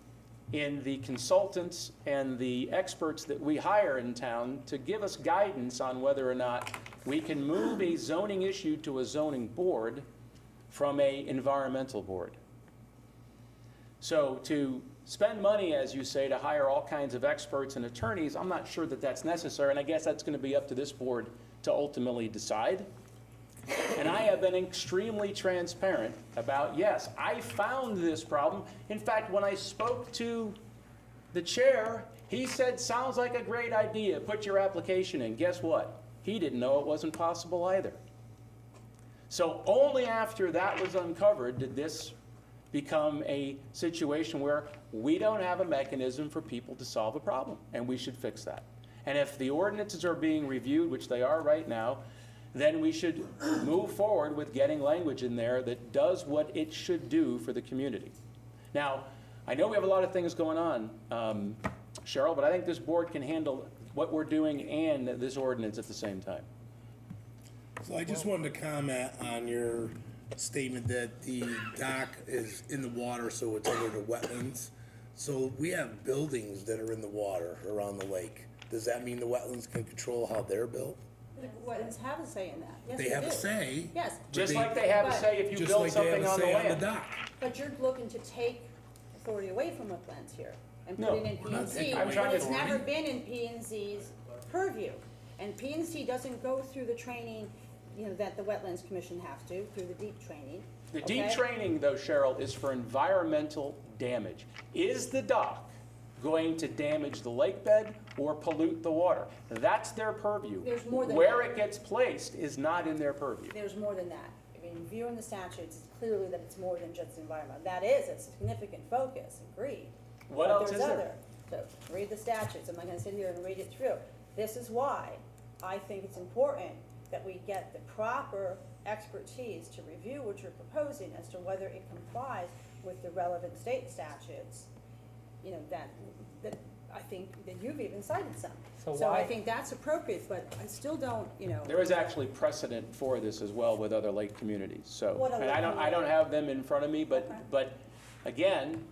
in the consultants and the experts that we hire in town to give us guidance on whether or not we can move a zoning issue to a zoning board from an environmental board. So to spend money, as you say, to hire all kinds of experts and attorneys, I'm not sure that that's necessary, and I guess that's going to be up to this board to ultimately decide. And I have been extremely transparent about, yes, I found this problem. In fact, when I spoke to the chair, he said, sounds like a great idea, put your application in. Guess what? He didn't know it wasn't possible either. So only after that was uncovered did this become a situation where we don't have a mechanism for people to solve a problem, and we should fix that. And if the ordinances are being reviewed, which they are right now, then we should move forward with getting language in there that does what it should do for the community. Now, I know we have a lot of things going on, Cheryl, but I think this board can handle what we're doing and this ordinance at the same time. So I just wanted to comment on your statement that the dock is in the water, so it's under the wetlands. So we have buildings that are in the water around the lake. Does that mean the wetlands can control how they're built? The wetlands have a say in that. Yes, They have do. a say. Yes. Just like they have a say if you Just build like they have something a on the say on the land. dock. But you're looking to take authority away from wetlands here and No, put it in we're not P&Z, taking away when it's authority. never been in P&Z's purview. And P&Z doesn't go through the training, you know, that the Wetlands Commission have to, through the deep training. The deep okay? training, though, Cheryl, is for environmental damage. Is the dock going to damage the lake bed or pollute the water? That's their purview. There's more than Where that. it gets placed is not in their purview. There's more than that. I mean, viewing the statutes, it's clearly that it's more than just the environment. That is a significant focus, agreed. What But else there's is there? other. So read the statutes. I'm not gonna sit here and read it through. This is why I think it's important that we get the proper expertise to review what you're proposing as to whether it complies with the relevant state statutes. You know, that I think that you've even cited some. So I why- think that's appropriate, but I still don't, you know. There is actually precedent for this as well with other lake communities, so. What other And I don't have them in front of me, Okay. but again,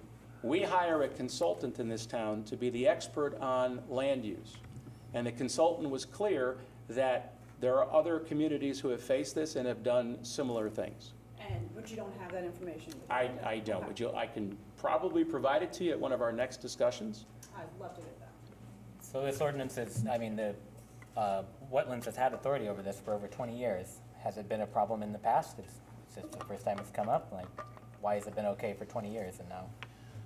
we hire a consultant in this town to be the expert on land use. And the consultant was clear that there are other communities who have faced this and have done similar things. But you don't have that information? I don't. I can probably provide it to you at one of our next discussions. I'd love to get that. So this ordinance is, I mean, the wetlands has had authority over this for over 20 years. Has it been a problem in the past? It's just the first time it's come up. Like, why has it been okay for 20 years and now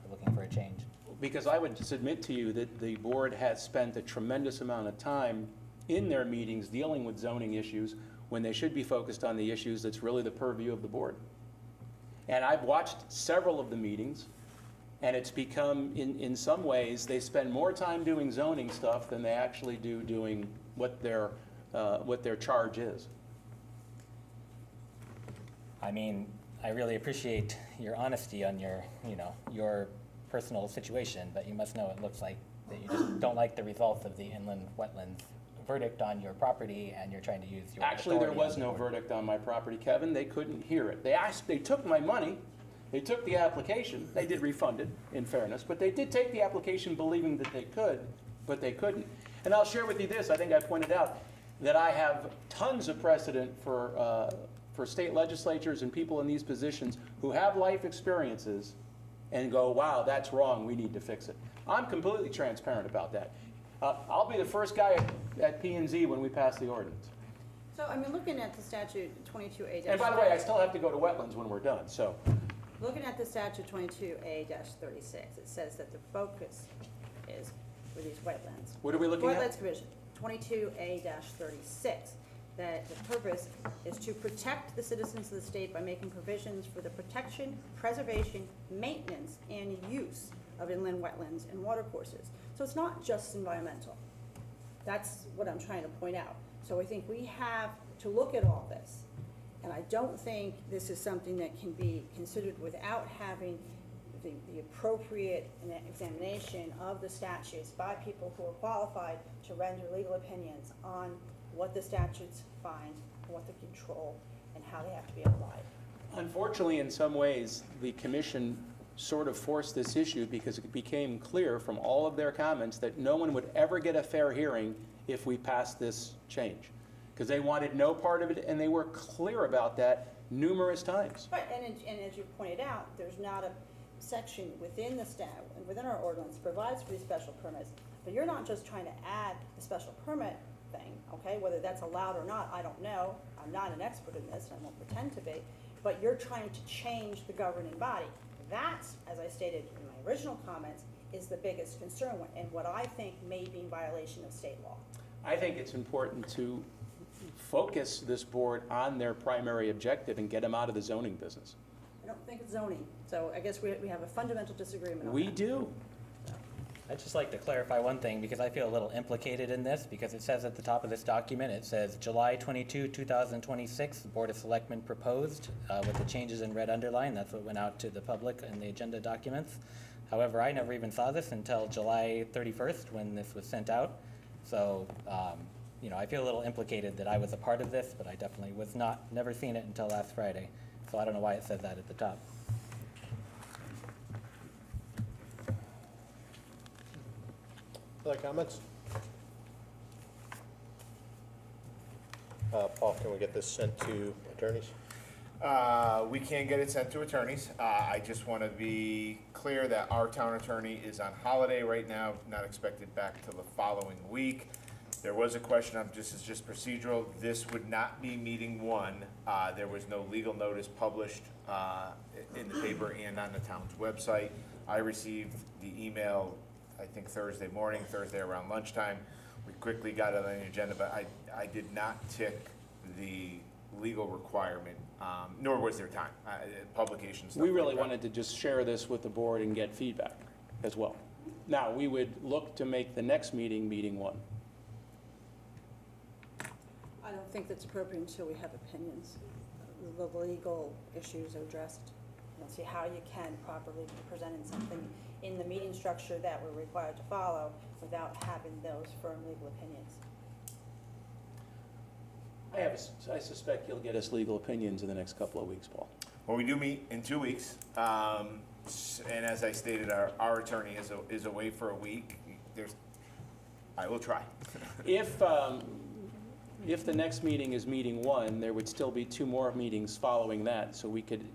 we're looking for a change? Because I would submit to you that the board has spent a tremendous amount of time in their meetings dealing with zoning issues when they should be focused on the issues that's really the purview of the board. And I've watched several of the meetings, and it's become, in some ways, they spend more time doing zoning stuff than they actually do doing what their charge is. I mean, I really appreciate your honesty on your, you know, your personal situation, but you must know it looks like that you just don't like the results of the inland wetlands verdict on your property, and you're trying to use your Actually, there authority was on the no board. verdict on my property, Kevin. They couldn't hear it. They took my money, they took the application, they did refund it, in fairness, but they did take the application believing that they could, but they couldn't. And I'll share with you this, I think I pointed out, that I have tons of precedent for state legislatures and people in these positions who have life experiences and go, wow, that's wrong, we need to fix it. I'm completely transparent about that. I'll be the first guy at P&Z when we pass the ordinance. So, I mean, looking at the statute 22A-. And by the way, I still have to go to wetlands when we're done, so. Looking at the statute 22A-36, it says that the focus is for these wetlands. What are we looking at? Wetlands Commission, 22A-36, that the purpose is to protect the citizens of the state by making provisions for the protection, preservation, maintenance, and use of inland wetlands and watercourses. So it's not just environmental. That's what I'm trying to point out. So I think we have to look at all this. And I don't think this is something that can be considered without having the appropriate examination of the statutes by people who are qualified to render legal opinions on what the statutes find, what they control, and how they have to be applied. Unfortunately, in some ways, the commission sort of forced this issue because it became clear from all of their comments that no one would ever get a fair hearing if we passed this change. Because they wanted no part of it, and they were clear about that numerous times. Right, and as you pointed out, there's not a section within the within our ordinance provides for these special permits, but you're not just trying to add the special permit thing, okay? Whether that's allowed or not, I don't know. I'm not an expert in this, and I won't pretend to be, but you're trying to change the governing body. That's, as I stated in my original comments, is the biggest concern and what I think may be in violation of state law. I think it's important to focus this board on their primary objective and get them out of the zoning business. I don't think it's zoning, so I guess we have a fundamental disagreement on that. We do. I'd just like to clarify one thing, because I feel a little implicated in this, because it says at the top of this document, it says July 22, 2026, the Board of Selectmen proposed with the changes in red underline. That's what went out to the public in the agenda documents. However, I never even saw this until July 31st when this was sent out. So, you know, I feel a little implicated that I was a part of this, but I definitely was not, never seen it until last Friday. So I don't know why it says that at the top. Other comments? Paul, can we get this sent to attorneys? We can get it sent to attorneys. I just want to be clear that our town attorney is on holiday right now, not expected back till the following week. There was a question of this is just procedural. This would not be meeting one. There was no legal notice published in the paper and on the town's website. I received the email, I think Thursday morning, Thursday around lunchtime. We quickly got it on the agenda, but I did not tick the legal requirement, nor was there time. Publications. We really wanted to just share this with the board and get feedback as well. Now, we would look to make the next meeting, meeting one. I don't think that's appropriate until we have opinions. The legal issues are addressed. I don't see how you can properly be presenting something in the meeting structure that we're required to follow without having those firm legal opinions. I suspect you'll get us legal opinions in the next couple of weeks, Paul. Well, we do meet in 2 weeks, and as I stated, our attorney is away for a week. I will try. If the next meeting is meeting one, there would still be 2 more meetings following that, so we could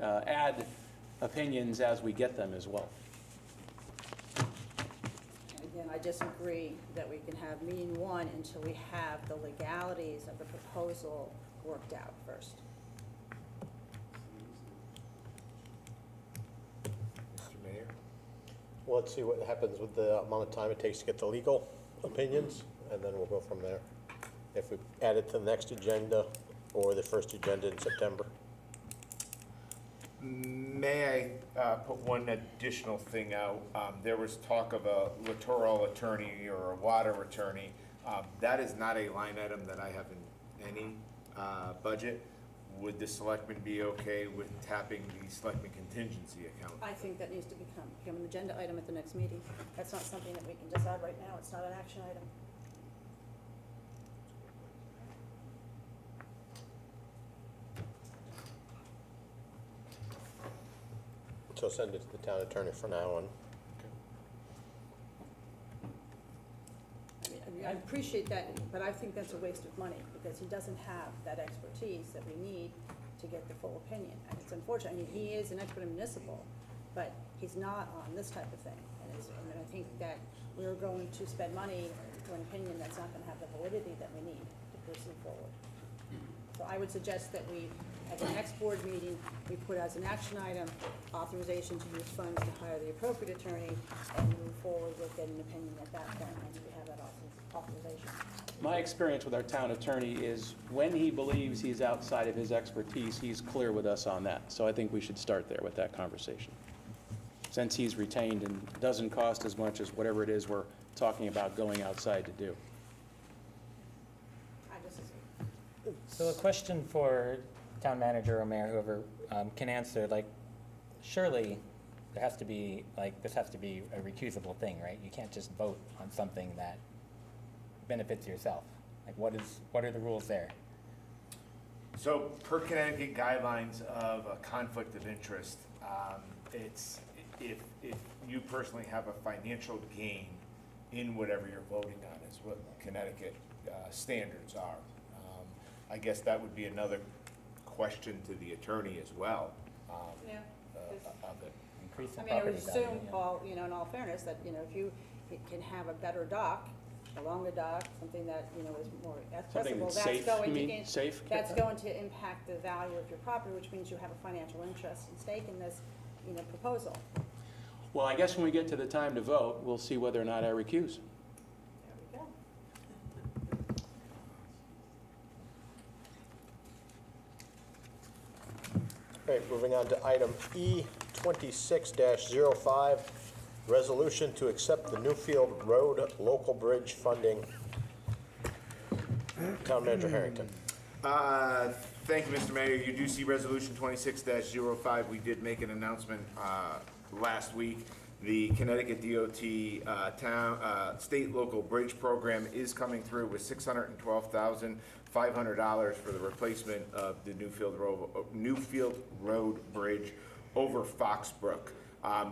add opinions as we get them as well. Again, I disagree that we can have meeting one until we have the legalities of the proposal worked out first. Mr. Mayor? Well, let's see what happens with the amount of time it takes to get the legal opinions, and then we'll go from there. If we add it to the next agenda or the first agenda in September. May I put one additional thing out? There was talk of a littoral attorney or a water attorney. That is not a line item that I have in any budget. Would the selectmen be okay with tapping the selectmen contingency account? I think that needs to become an agenda item at the next meeting. That's not something that we can decide right now. It's not an action item. So send it to the town attorney for now on. I appreciate that, but I think that's a waste of money because he doesn't have that expertise that we need to get the full opinion. And it's unfortunate. I mean, he is an expert in municipal, but he's not on this type of thing. And I think that we're going to spend money for an opinion that's not going to have the validity that we need to proceed forward. So I would suggest that we, at the next board meeting, we put as an action item authorization to use funds to hire the appropriate attorney and move forward with getting an opinion at that point once we have that authorization. My experience with our town attorney is when he believes he's outside of his expertise, he's clear with us on that. So I think we should start there with that conversation. Since he's retained and doesn't cost as much as whatever it is we're talking about going outside to do. I disagree. So a question for town manager or mayor, whoever can answer, like, surely there has to be, like, this has to be a recusable thing, right? You can't just vote on something that benefits yourself. Like, what are the rules there? So per Connecticut guidelines of a conflict of interest, it's if you personally have a financial gain in whatever you're voting on is what Connecticut standards are. I guess that would be another question to the attorney as well. Yeah. Of it. Increase the I mean, I would property value, assume, yeah. Paul, you know, in all fairness, that, you know, if you can have a better dock, a longer dock, something that, you know, is more Something accessible, that's that's safe, going you to mean, gain. safe? That's going to impact the value of your property, which means you have a financial interest and stake in this, you know, proposal. Well, I guess when we get to the time to vote, we'll see whether or not I recuse. There we go. Okay, moving on to item E 26-05, resolution to accept the Newfield Road local bridge funding. Town Manager Harrington. Thank you, Mr. Mayor. You do see Resolution 26-05. We did make an announcement last week. The Connecticut DOT state local bridge program is coming through with $612,500 for the replacement of the Newfield Road Bridge over Foxbrook.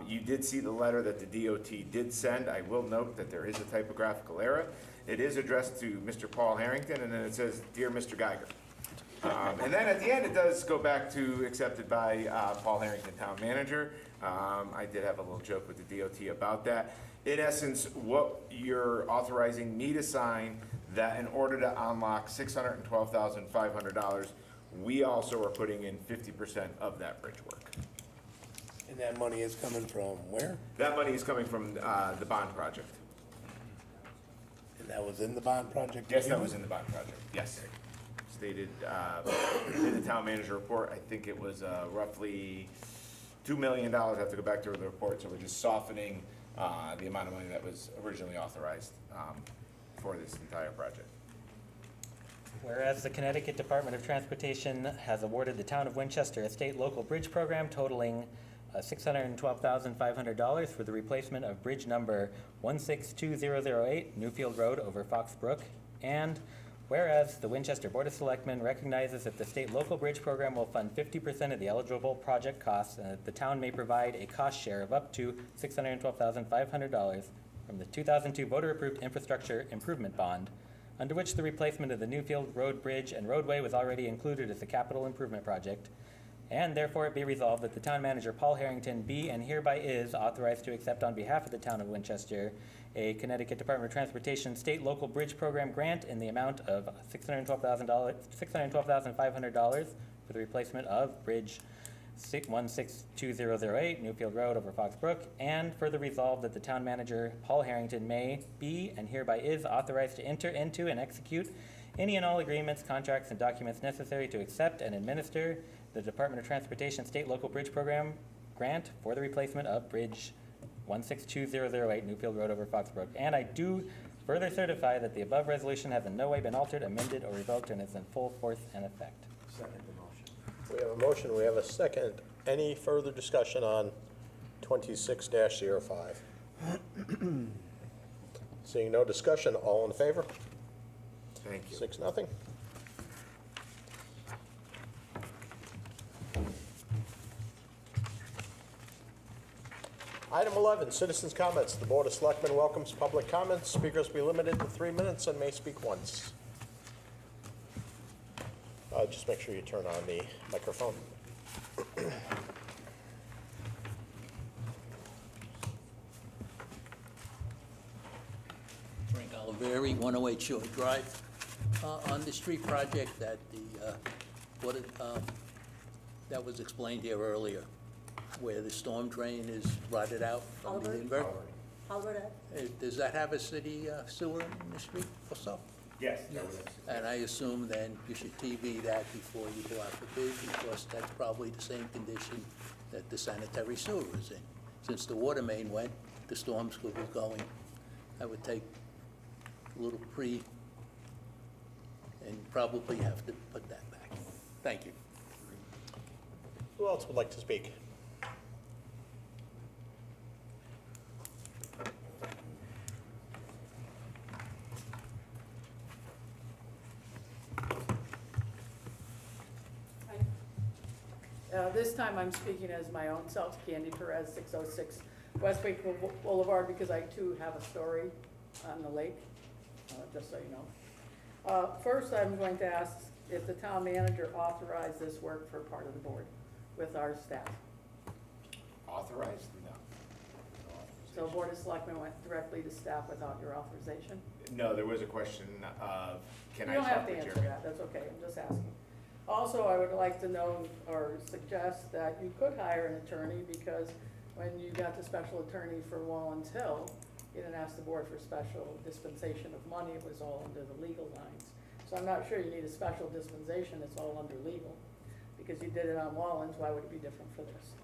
You did see the letter that the DOT did send. I will note that there is a typographical error. It is addressed to Mr. Paul Harrington, and then it says, "Dear Mr. Geiger." And then at the end, it does go back to accepted by Paul Harrington, Town Manager. I did have a little joke with the DOT about that. In essence, what you're authorizing me to sign, that in order to unlock $612,500, we also are putting in 50% of that bridge work. And that money is coming from where? That money is coming from the bond project. And that was in the bond project? Yes, that was in the bond project, yes. Stated in the town manager report, I think it was roughly $2 million. I have to go back to the report, so we're just softening the amount of money that was originally authorized for this entire project. Whereas the Connecticut Department of Transportation has awarded the town of Winchester a state local bridge program totaling $612,500 for the replacement of bridge number 162008 Newfield Road over Fox Brook. And whereas the Winchester Board of Selectmen recognizes that the state local bridge program will fund 50% of the eligible project costs and that the town may provide a cost share of up to $612,500 from the 2002 voter-approved infrastructure improvement bond, under which the replacement of the Newfield Road Bridge and roadway was already included as a capital improvement project. And therefore it be resolved that the town manager, Paul Harrington, be and hereby is authorized to accept on behalf of the town of Winchester a Connecticut Department of Transportation state local bridge program grant in the amount of $612,500 for the replacement of Bridge 162008 Newfield Road over Fox Brook, and further resolved that the town manager, Paul Harrington, may be and hereby is authorized to enter into and execute any and all agreements, contracts, and documents necessary to accept and administer the Department of Transportation state local bridge program grant for the replacement of Bridge 162008 Newfield Road over Foxbrook. And I do further certify that the above resolution has in no way been altered, amended, or revoked and is in full force and effect. Second the motion. We have a motion, we have a second. Any further discussion on 26-05? Seeing no discussion, all in favor? Thank you. 6-0. Item 11, citizens' comments. The Board of Selectmen welcomes public comments. Speakers will be limited to 3 minutes and may speak once. Just make sure you turn on the microphone. Frank Oliveri, 108 Shore Drive. On the street project that that was explained here earlier, where the storm drain is rotted out from the invert. Halbert, Does that have a city sewer in the street also? Yes. And I assume then you should TV that before you go out for bid, because that's probably the same condition that the sanitary sewer is in. Since the water main went, the storm sewer was going. I would take a little and probably have to put that back. Thank you. Who else would like to speak? This time I'm speaking as my own self, Candy Perez, 606 Westway Boulevard, because I too have a story on the lake, just so you know. First, I'm going to ask if the town manager authorized this work for part of the board with our staff. Authorized? No. So Board of Selectmen went directly to staff without your authorization? No, there was a question of, can I You don't have talk to with answer Jeremy? that, that's okay, I'm just asking. Also, I would like to know or suggest that you could hire an attorney, because when you got the special attorney for Wallens Hill, you didn't ask the board for special dispensation of money, it was all under the legal lines. So I'm not sure you need a special dispensation, it's all under legal. because you did it on Wallens, why would it be different for this?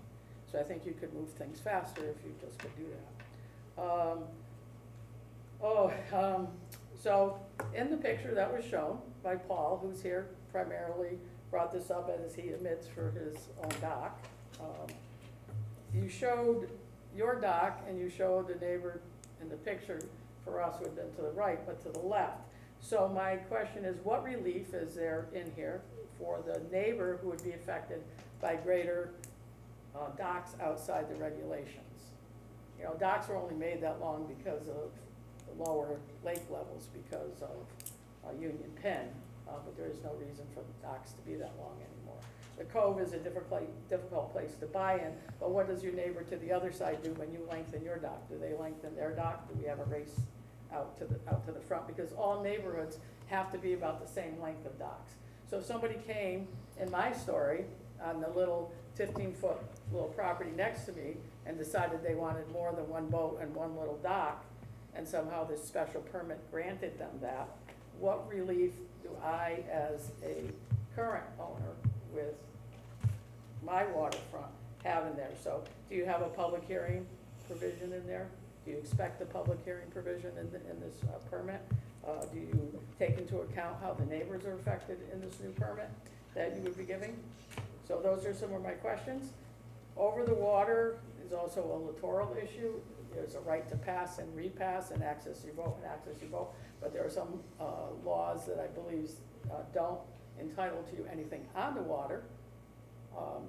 So I think you could move things faster if you just could do that. So in the picture that was shown by Paul, who's here primarily, brought this up as he admits for his own dock. You showed your dock and you showed the neighbor in the picture for us would have been to the right, but to the left. So my question is, what relief is there in here for the neighbor who would be affected by greater docks outside the regulations? You know, docks were only made that long because of the lower lake levels because of Union Pen, but there is no reason for the docks to be that long anymore. The cove is a difficult place to buy in, but what does your neighbor to the other side do when you lengthen your dock? Do they lengthen their dock? Do we have a race out to the front? Because all neighborhoods have to be about the same length of docks. So if somebody came in my story on the little 15-foot little property next to me and decided they wanted more than one boat and one little dock, and somehow this special permit granted them that, what relief do I, as a current owner with my waterfront, have in there? So do you have a public hearing provision in there? Do you expect a public hearing provision in this permit? Do you take into account how the neighbors are affected in this new permit that you would be giving? So those are some of my questions. Over the water is also a littoral issue. There's a right to pass and repass and access your boat and access your boat, but there are some laws that I believe don't entitle to you anything on the water,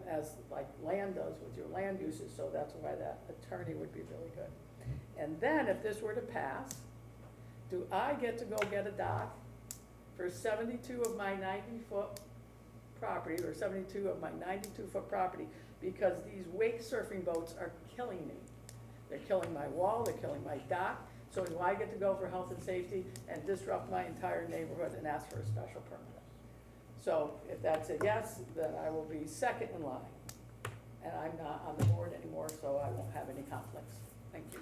as like land does with your land uses, so that's why that attorney would be really good. And then if this were to pass, do I get to go get a dock for 72 of my 90-foot property, or 72 of my 92-foot property, because these wake surfing boats are killing me? They're killing my wall, they're killing my dock, so do I get to go for health and safety and disrupt my entire neighborhood and ask for a special permit? So if that's a yes, then I will be second in line. And I'm not on the board anymore, so I won't have any conflicts. Thank you.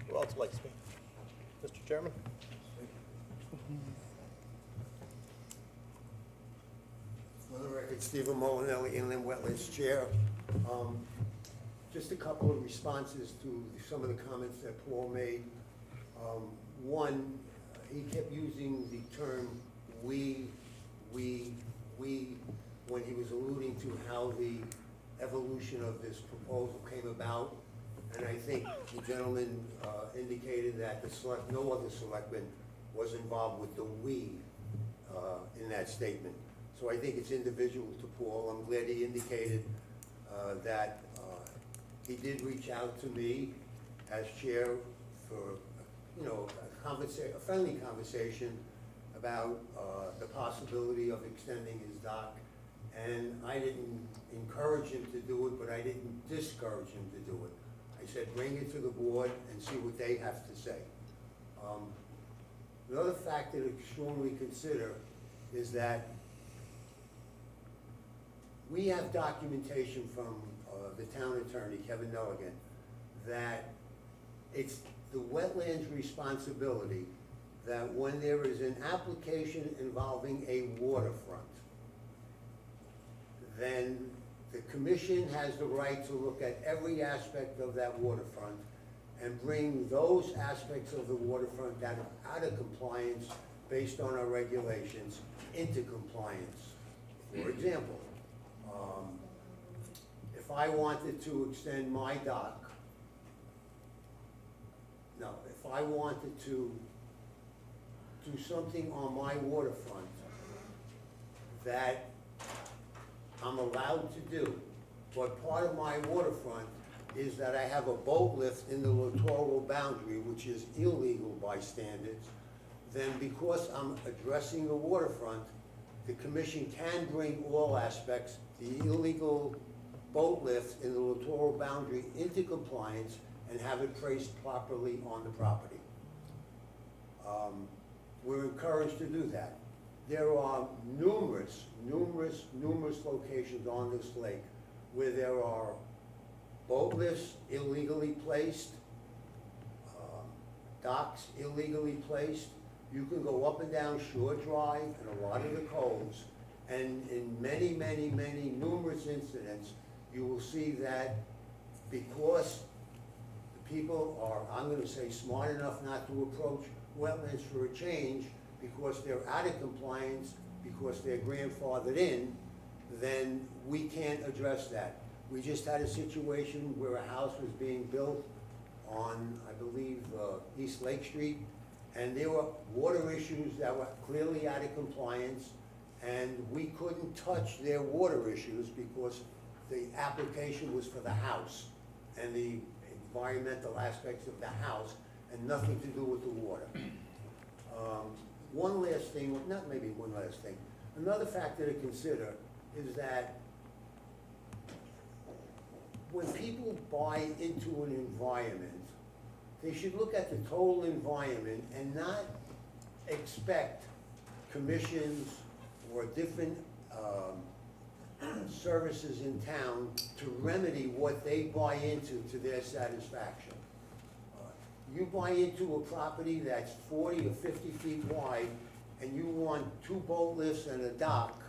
Who else would like to speak? Mr. Chairman? For the record, Stephen Molinelli, Inland Wetlands Chair. Just a couple of responses to some of the comments that Paul made. One, he kept using the term we, when he was alluding to how the evolution of this proposal came about. And I think the gentleman indicated that no other selectman was involved with the we in that statement. So I think it's individual to Paul. I'm glad he indicated that he did reach out to me as chair for, you know, a friendly conversation about the possibility of extending his dock. And I didn't encourage him to do it, but I didn't discourage him to do it. I said, bring it to the board and see what they have to say. Another factor to strongly consider is that we have documentation from the town attorney, Kevin Nelligan, that it's the wetlands responsibility that when there is an application involving a waterfront, then the commission has the right to look at every aspect of that waterfront and bring those aspects of the waterfront that are out of compliance based on our regulations into compliance. For example, if I wanted to extend my dock, if I wanted to do something on my waterfront that I'm allowed to do, but part of my waterfront is that I have a boat lift in the littoral boundary, which is illegal by standards, then because I'm addressing the waterfront, the commission can bring all aspects, the illegal boat lift in the littoral boundary into compliance and have it traced properly on the property. We're encouraged to do that. There are numerous locations on this lake where there are boat lifts illegally placed, docks illegally placed. You can go up and down Shore Drive and a lot of the coves And in many, many, many numerous incidents, you will see that because the people are, I'm gonna say, smart enough not to approach wetlands for a change because they're out of compliance, because they're grandfathered in, then we can't address that. We just had a situation where a house was being built on, I believe, East Lake Street, and there were water issues that were clearly out of compliance, and we couldn't touch their water issues because the application was for the house and the environmental aspects of the house and nothing to do with the water. One last thing, not maybe one last thing, another factor to consider is that when people buy into an environment, they should look at the total environment and not expect commissions or different services in town to remedy what they buy into to their satisfaction. You buy into a property that's 40 or 50 feet wide and you want 2 boat lifts and a dock,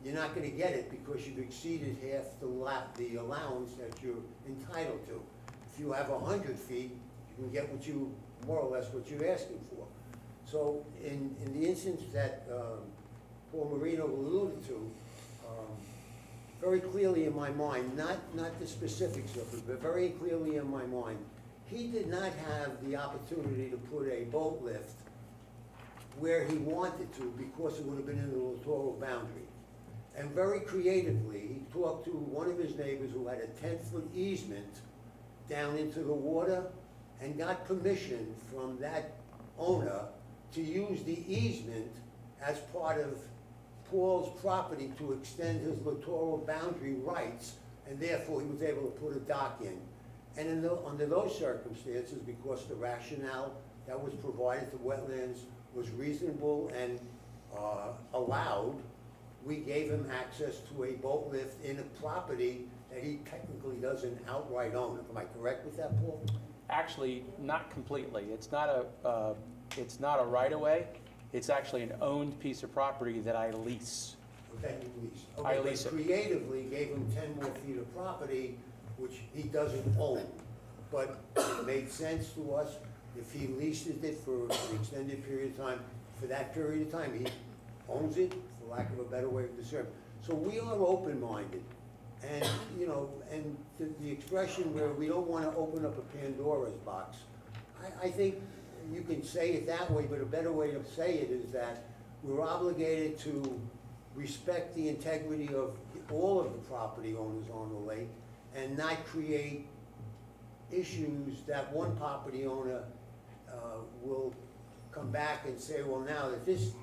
you're not gonna get it because you've exceeded half the allowance that you're entitled to. If you have 100 feet, you can get what you, more or less what you're asking for. So in the instance that Paul Marino alluded to, very clearly in my mind, not the specifics of it, but very clearly in my mind, he did not have the opportunity to put a boat lift where he wanted to because it would have been in the littoral boundary. And very creatively, he talked to one of his neighbors who had a 10-foot easement down into the water and got permission from that owner to use the easement as part of Paul's property to extend his littoral boundary rights, and therefore he was able to put a dock in. And under those circumstances, because the rationale that was provided to wetlands was reasonable and allowed, we gave him access to a boat lift in a property that he technically doesn't outright own. Am I correct with that, Paul? Actually, not completely. It's not a right-of-way. It's actually an owned piece of property that I lease. Okay, you lease. I Okay, lease but it. creatively gave him 10 more feet of property, which he doesn't own. But it made sense to us if he leases it for an extended period of time. For that period of time, he owns it, for lack of a better way of describing. So we are open-minded. And, you know, and the expression where we don't want to open up a Pandora's box, I think you can say it that way, but a better way to say it is that we're obligated to respect the integrity of all of the property owners on the lake and not create issues that one property owner will come back and say, well, now that this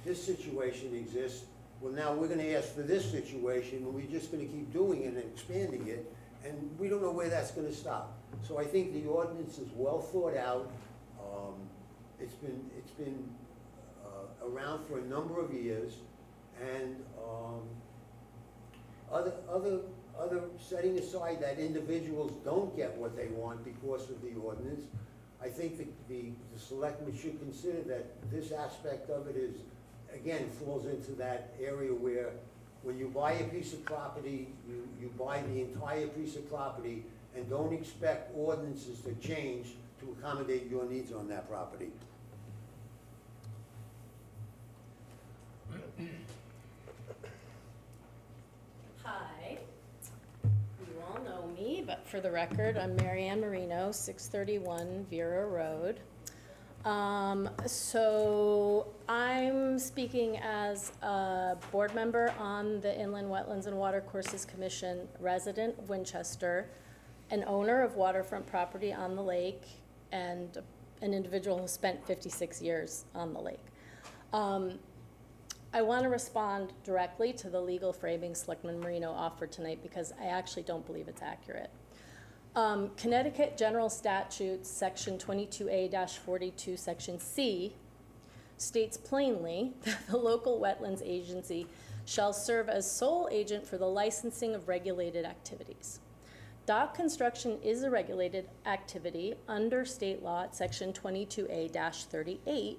situation exists, well, now we're gonna ask for this situation, and we're just gonna keep doing it and expanding it, and we don't know where that's gonna stop. So I think the ordinance is well thought out. It's been around for a number of years, and other setting aside that individuals don't get what they want because of the ordinance, I think the selectmen should consider that this aspect of it is, again, falls into that area where when you buy a piece of property, you buy the entire piece of property and don't expect ordinances to change to accommodate your needs on that property. Hi, you all know me, but for the record, I'm Mary Ann Marino, 631 Vera Road. So I'm speaking as a board member on the Inland Wetlands and Watercourses Commission, resident of Winchester, an owner of waterfront property on the lake, and an individual who spent 56 years on the lake. I want to respond directly to the legal framing Selectman Marino offered tonight because I actually don't believe it's accurate. Connecticut General Statutes, Section 22A-42, Section C, states plainly that the local wetlands agency shall serve as sole agent for the licensing of regulated activities. Dock construction is a regulated activity under state law at Section 22A-38,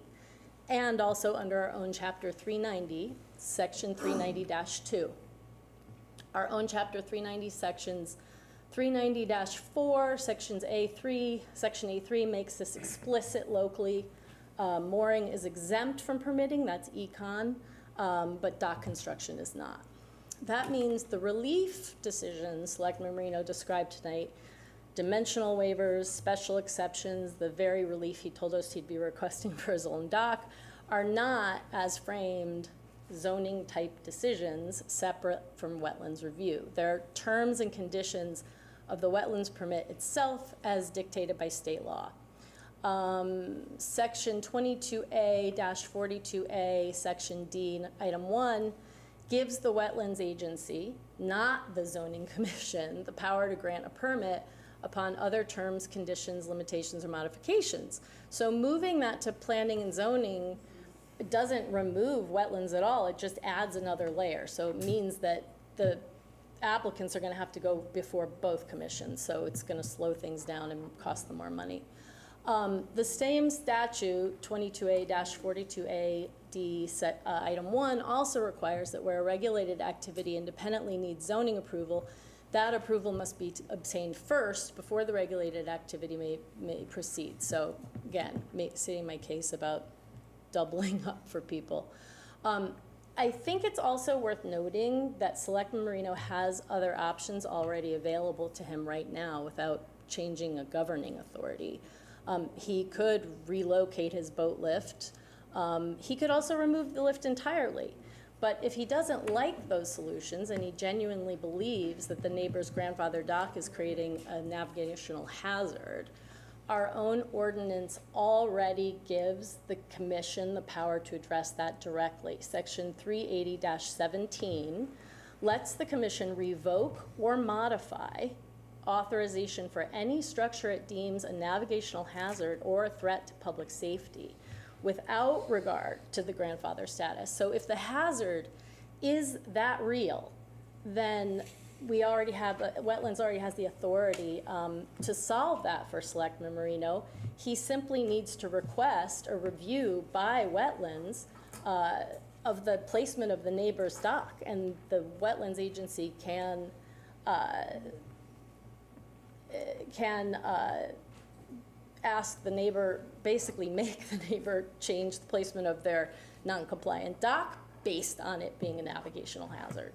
and also under our own Chapter 390, Section 390-2. Our own Chapter 390 sections 390-4, sections A3, Section A3 makes this explicit locally. Mooring is exempt from permitting, that's econ, but dock construction is not. That means the relief decisions Selectman Marino described tonight, dimensional waivers, special exceptions, the very relief he told us he'd be requesting for his own dock, are not, as framed, zoning type decisions separate from wetlands review. They're terms and conditions of the wetlands permit itself as dictated by state law. Section 22A-42A, Section D, Item 1, gives the wetlands agency, not the zoning commission, the power to grant a permit upon other terms, conditions, limitations, or modifications. So moving that to planning and zoning doesn't remove wetlands at all, it just adds another layer. So it means that the applicants are gonna have to go before both commissions, so it's gonna slow things down and cost them more money. The same statute, 22A-42A, D, Item 1, also requires that where a regulated activity independently needs zoning approval, that approval must be obtained first before the regulated activity may proceed. So again, stating my case about doubling up for people. I think it's also worth noting that Selectman Marino has other options already available to him right now without changing a governing authority. He could relocate his boat lift. He could also remove the lift entirely. But if he doesn't like those solutions and he genuinely believes that the neighbor's grandfather dock is creating a navigational hazard, our own ordinance already gives the commission the power to address that directly. Section 380-17 lets the commission revoke or modify authorization for any structure it deems a navigational hazard or a threat to public safety without regard to the grandfather status. So if the hazard is that real, then we already have, wetlands already has the authority to solve that for Selectman Marino. He simply needs to request a review by wetlands of the placement of the neighbor's dock, and the wetlands agency can ask the neighbor, basically make the neighbor change the placement of their non-compliant dock based on it being a navigational hazard.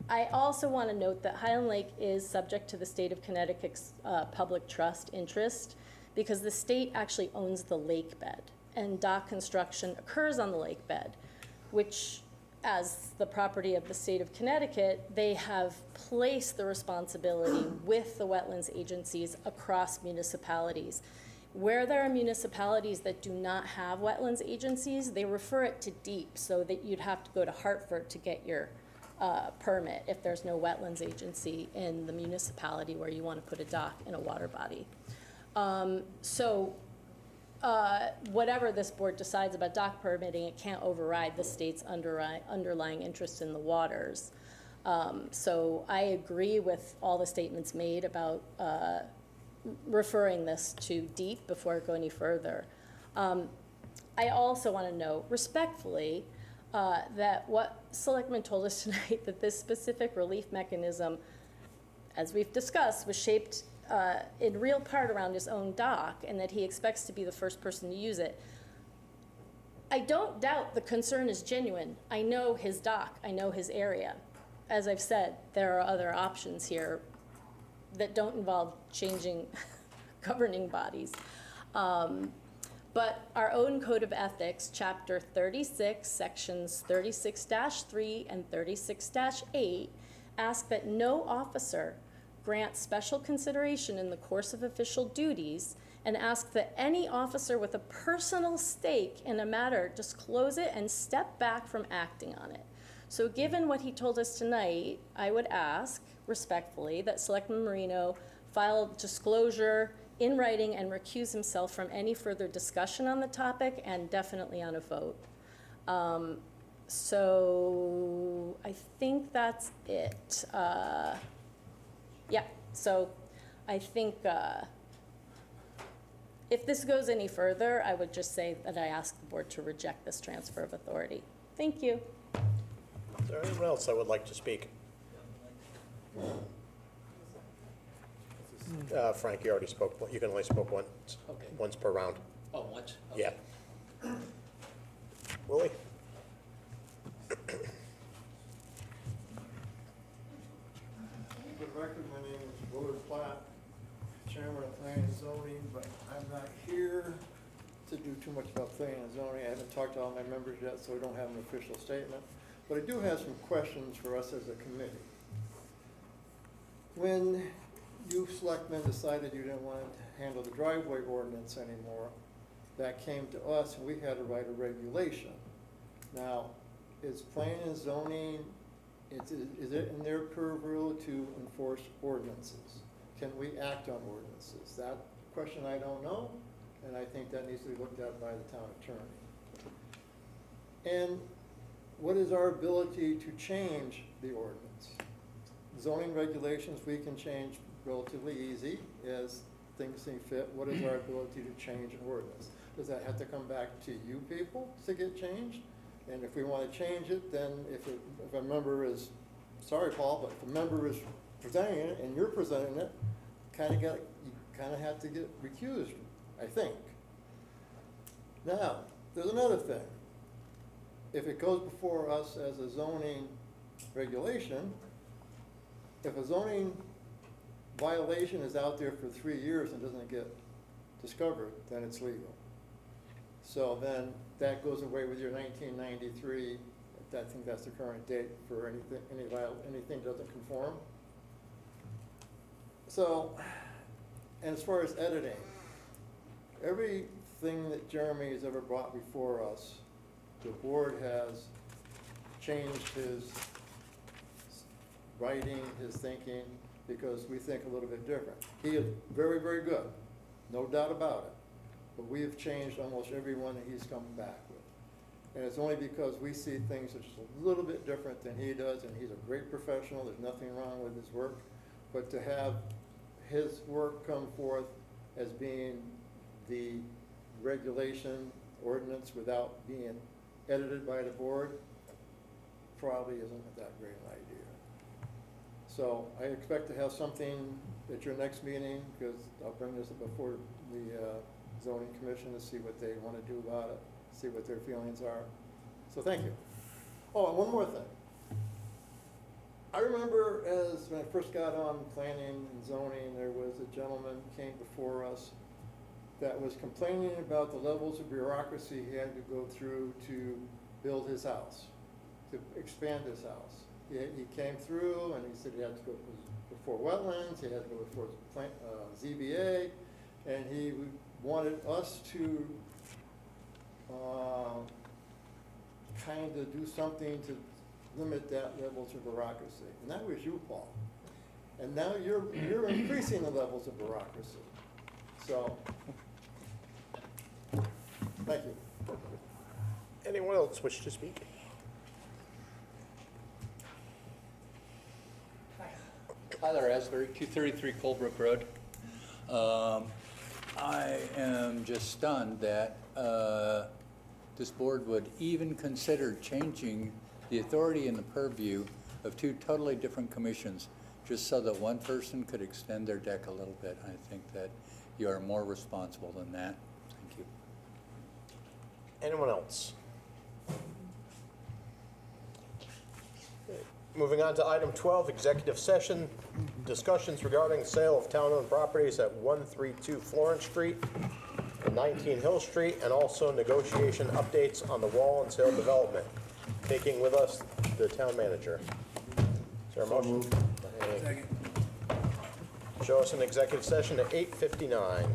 I also want to note that Highland Lake is subject to the state of Connecticut's public trust interest because the state actually owns the lake bed, and dock construction occurs on the lake bed, which, as the property of the state of Connecticut, they have placed the responsibility with the wetlands agencies across municipalities. Where there are municipalities that do not have wetlands agencies, they refer it to DEEP, so that you'd have to go to Hartford to get your permit if there's no wetlands agency in the municipality where you want to put a dock in a water body. Whatever this board decides about dock permitting, it can't override the state's underlying interest in the waters. So I agree with all the statements made about referring this to DEEP before it go any further. I also want to note respectfully that what Selectman told us tonight, that this specific relief mechanism, as we've discussed, was shaped in real part around his own dock, and that he expects to be the first person to use it. I don't doubt the concern is genuine. I know his dock, I know his area. As I've said, there are other options here that don't involve changing governing bodies. But our own Code of Ethics, Chapter 36, Sections 36-3 and 36-8, ask that no officer grant special consideration in the course of official duties, and ask that any officer with a personal stake in a matter disclose it and step back from acting on it. So given what he told us tonight, I would ask respectfully that Selectman Marino file disclosure in writing and recuse himself from any further discussion on the topic, and definitely on a vote. So I think that's it. Yeah, so I think if this goes any further, I would just say that I ask the board to reject this transfer of authority. Thank you. Is there anyone else that would like to speak? Frank, you already spoke, you can only spoke once, Okay. once per round. Oh, what? Yeah. Willie? For the record, my name is Willard Platt, Chairman of Planning and Zoning, but I'm not here to do too much about planning and zoning. I haven't talked to all my members yet, so we don't have an official statement. But I do have some questions for us as a committee. When you selectmen decided you didn't want to handle the driveway ordinance anymore, that came to us and we had to write a regulation. Now, is planning and zoning, is it in their purview to enforce ordinances? Can we act on ordinances? That question I don't know, and I think that needs to be looked at by the town attorney. And what is our ability to change the ordinance? Zoning regulations we can change relatively easy as things seem fit. What is our ability to change an ordinance? Does that have to come back to you people to get changed? And if we want to change it, then if a member is, sorry Paul, but if a member is presenting it and you're presenting it, you kind of have to get recused, I think. Now, there's another thing. If it goes before us as a zoning regulation, if a zoning violation is out there for 3 years and doesn't get discovered, then it's legal. So then that goes away with your 1993, I think that's the current date for anything doesn't conform. So, and as far as editing, everything that Jeremy has ever brought before us, the board has changed his writing, his thinking, because we think a little bit different. He is very, very good, no doubt about it. But we have changed almost every one that he's come back with. And it's only because we see things that are just a little bit different than he does, and he's a great professional, there's nothing wrong with his work. But to have his work come forth as being the regulation ordinance without being edited by the board probably isn't that great an idea. So I expect to have something at your next meeting, because I'll bring this before the zoning commission to see what they want to do about it, see what their feelings are. So thank you. Oh, and one more thing. I remember when I first got on planning and zoning, there was a gentleman who came before us that was complaining about the levels of bureaucracy he had to go through to build his house, to expand his house. He came through and he said he had to go before wetlands, he had to go before ZBA, and he wanted us to kind of do something to limit that levels of bureaucracy. And that was you, Paul. And now you're increasing the levels of bureaucracy. So, thank you. Anyone else wish to speak? Hi there, Asbury, 233 Colebrook Road. I am just stunned that this board would even consider changing the authority and the purview of two totally different commissions just so that one person could extend their deck a little bit. I think that you are more responsible than that. Thank you. Anyone else? Moving on to item 12, executive session, discussions regarding sale of town-owned properties at 132 Florence Street and 19 Hill Street, and also negotiation updates on the Wall and Sale development. Taking with us the town manager. Is there a motion? Second. Show us an executive session at 8:59.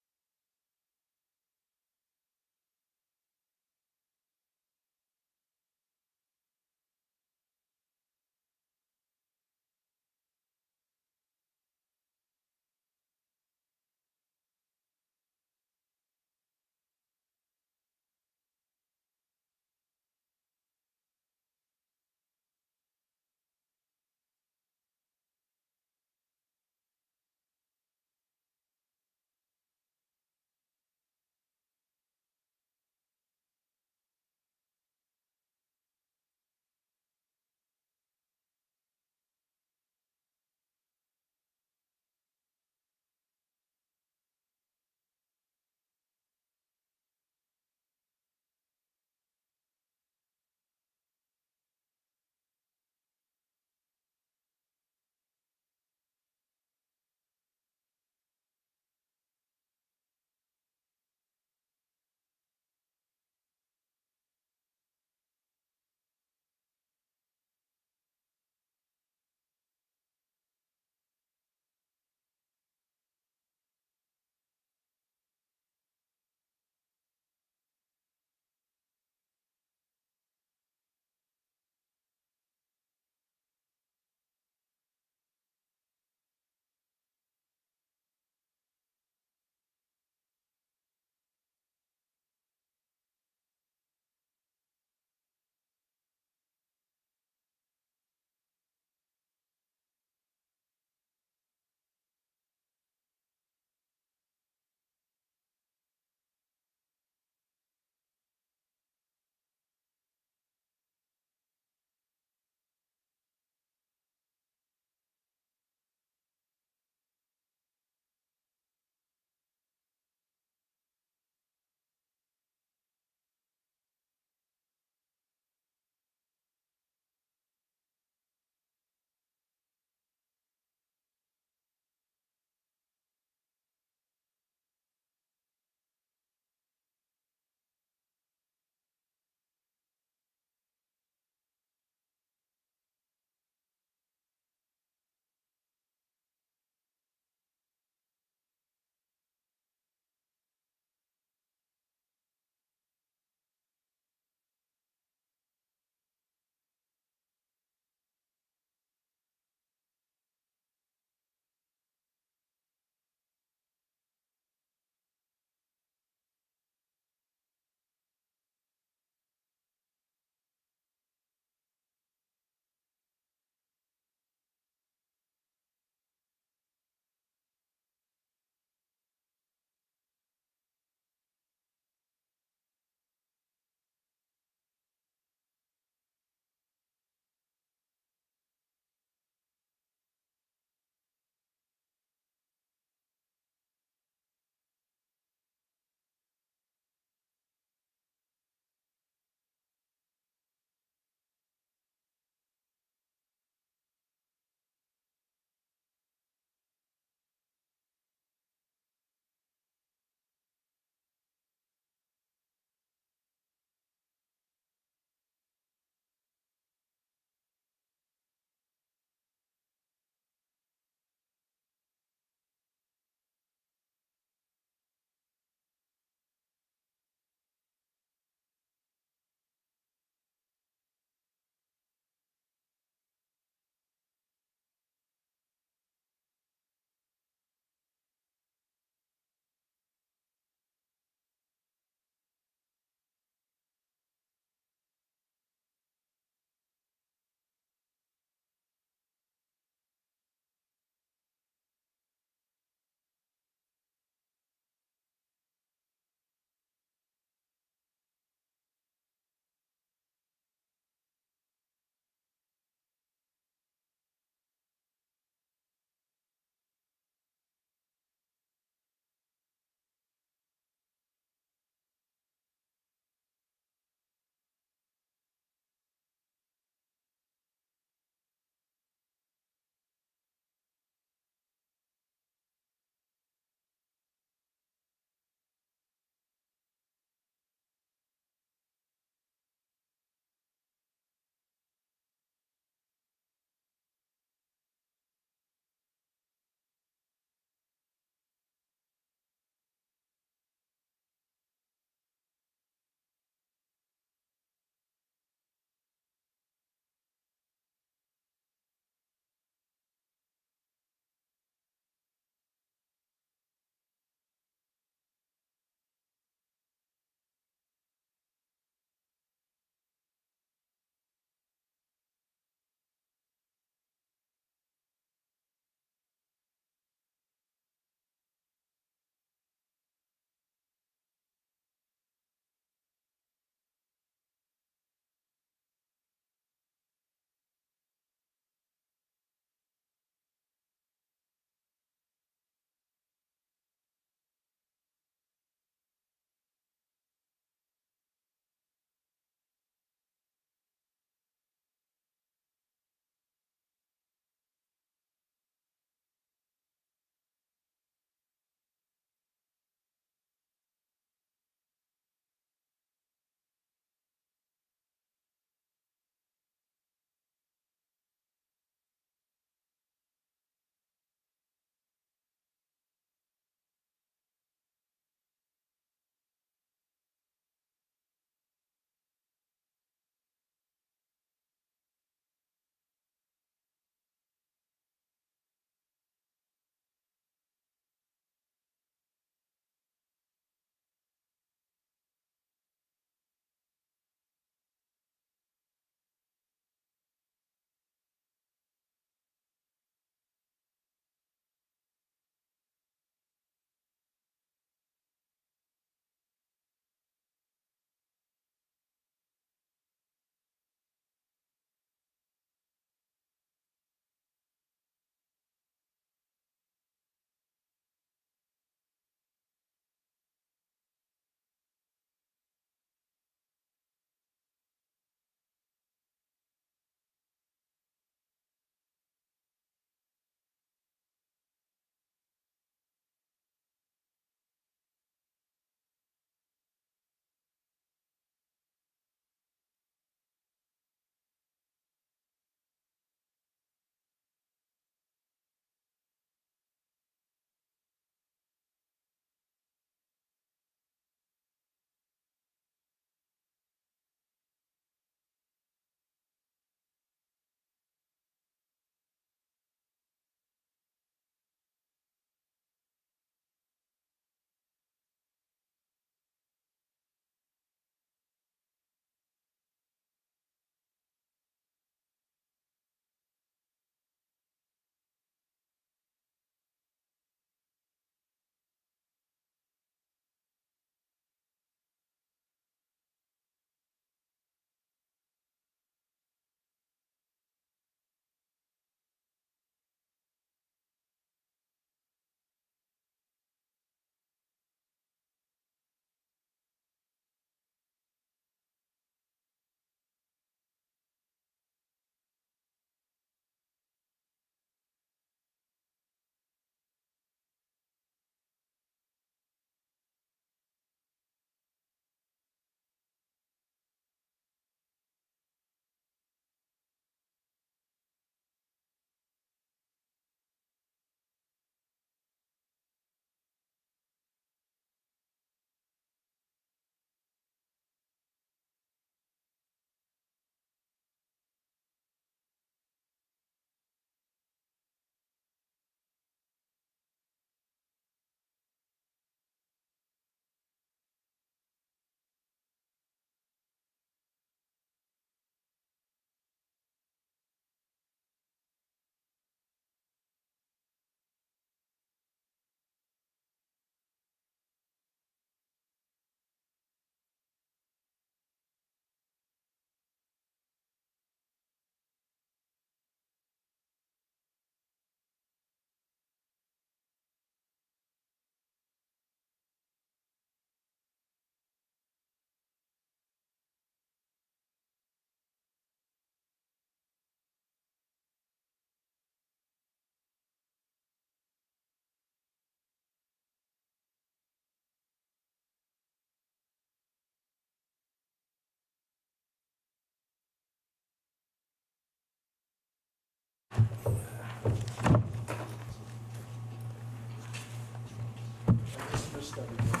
missed everything.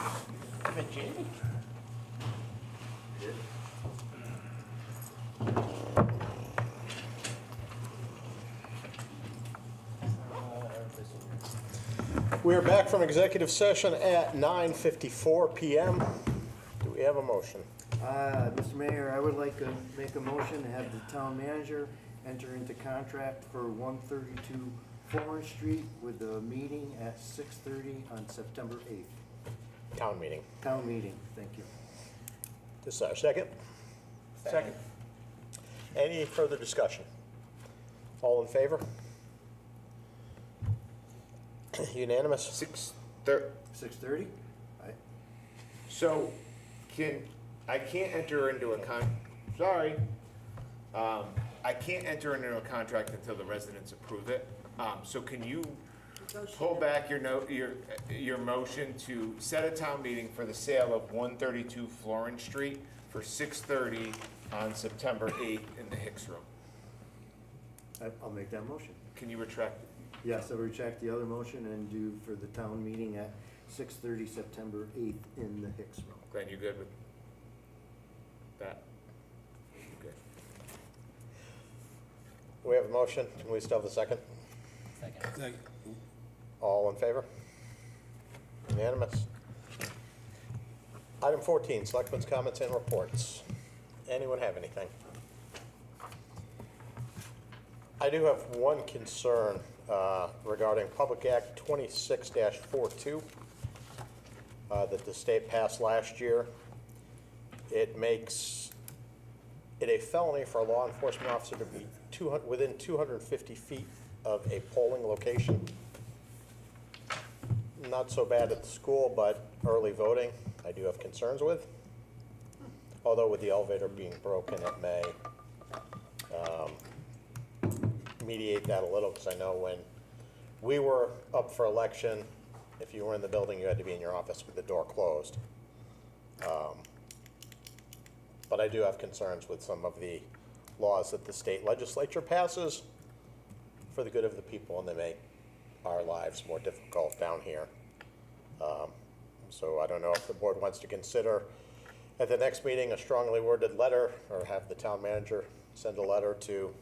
I met Jamie. We are back from executive session at 9:54 PM. Do we have a motion? Mr. Mayor, I would like to make a motion to have the town manager enter into contract for 132 Florence Street with a meeting at 6:30 on September 8th. Town meeting. Town meeting, thank you. This our second? Second. Any further discussion? All in favor? Unanimous? 6:30. So, I can't enter into a I can't enter into a contract until the residents approve it. So can you pull back your motion to set a town meeting for the sale of 132 Florence Street for 6:30 on September 8th in the Hicks Room? I'll make that motion. Can you retract? Yes, I'll retract the other motion and do for the town meeting at 6:30 September 8th in the Hicks Room. Glenn, you good with that? Good. We have a motion. Can we still have the second? Second. All in favor? Unanimous. Item 14, Selectmen's comments and reports. Anyone have anything? I do have one concern regarding Public Act 26-42 that the state passed last year. It makes it a felony for a law enforcement officer to be within 250 feet of a polling location. Not so bad at the school, but early voting, I do have concerns with. Although with the elevator being broken, it may mediate that a little, because I know when we were up for election, if you were in the building, you had to be in your office with the door closed. But I do have concerns with some of the laws that the state legislature passes for the good of the people, and they make our lives more difficult down here. So I don't know if the board wants to consider at the next meeting a strongly worded letter, or have the town manager send a letter to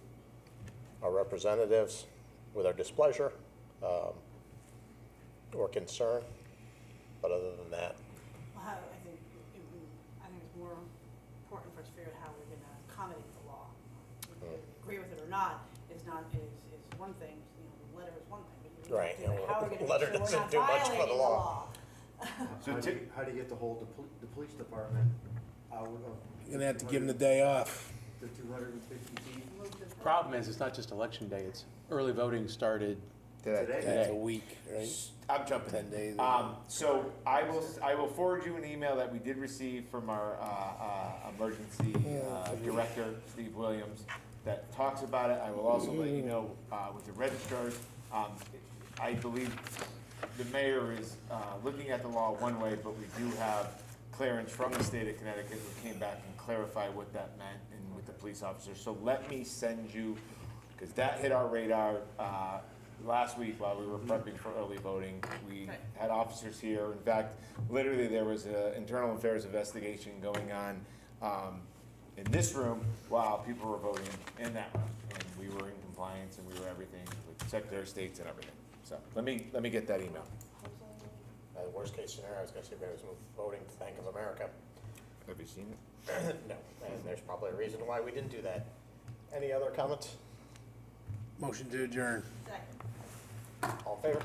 our representatives with our displeasure or concern. But other than that, Well, I think it's more important for us to figure out how we're gonna accommodate the law. Agree with it or not is one thing, the letter is one thing, but right, figure out how we're gonna letter make sure we're doesn't not do much for the violating the law. law. So how do you get to hold the police department out of You're gonna have to give them the day off. the 250 feet? Problem is, it's not just election day, it's early voting started Today? That's a week, right? I'm jumping 10 days. So I will forward you an email that we did receive from our emergency director, Steve Williams, that talks about it. I will also let you know with the registrars. I believe the mayor is looking at the law one way, but we do have clearance from the state of Connecticut who came back and clarified what that meant and with the police officers. So let me send you, because that hit our radar last week while we were prepping for early voting. We had officers here. In fact, literally there was an internal affairs investigation going on in this room while people were voting in that room. And we were in compliance and we were everything with Secretary of States and everything. So let me get that email. Worst case scenario, I was going to say maybe move voting to Bank of America. Have you seen it? No, and there's probably a reason why we didn't do that. Any other comments? Motion to adjourn. All in favor?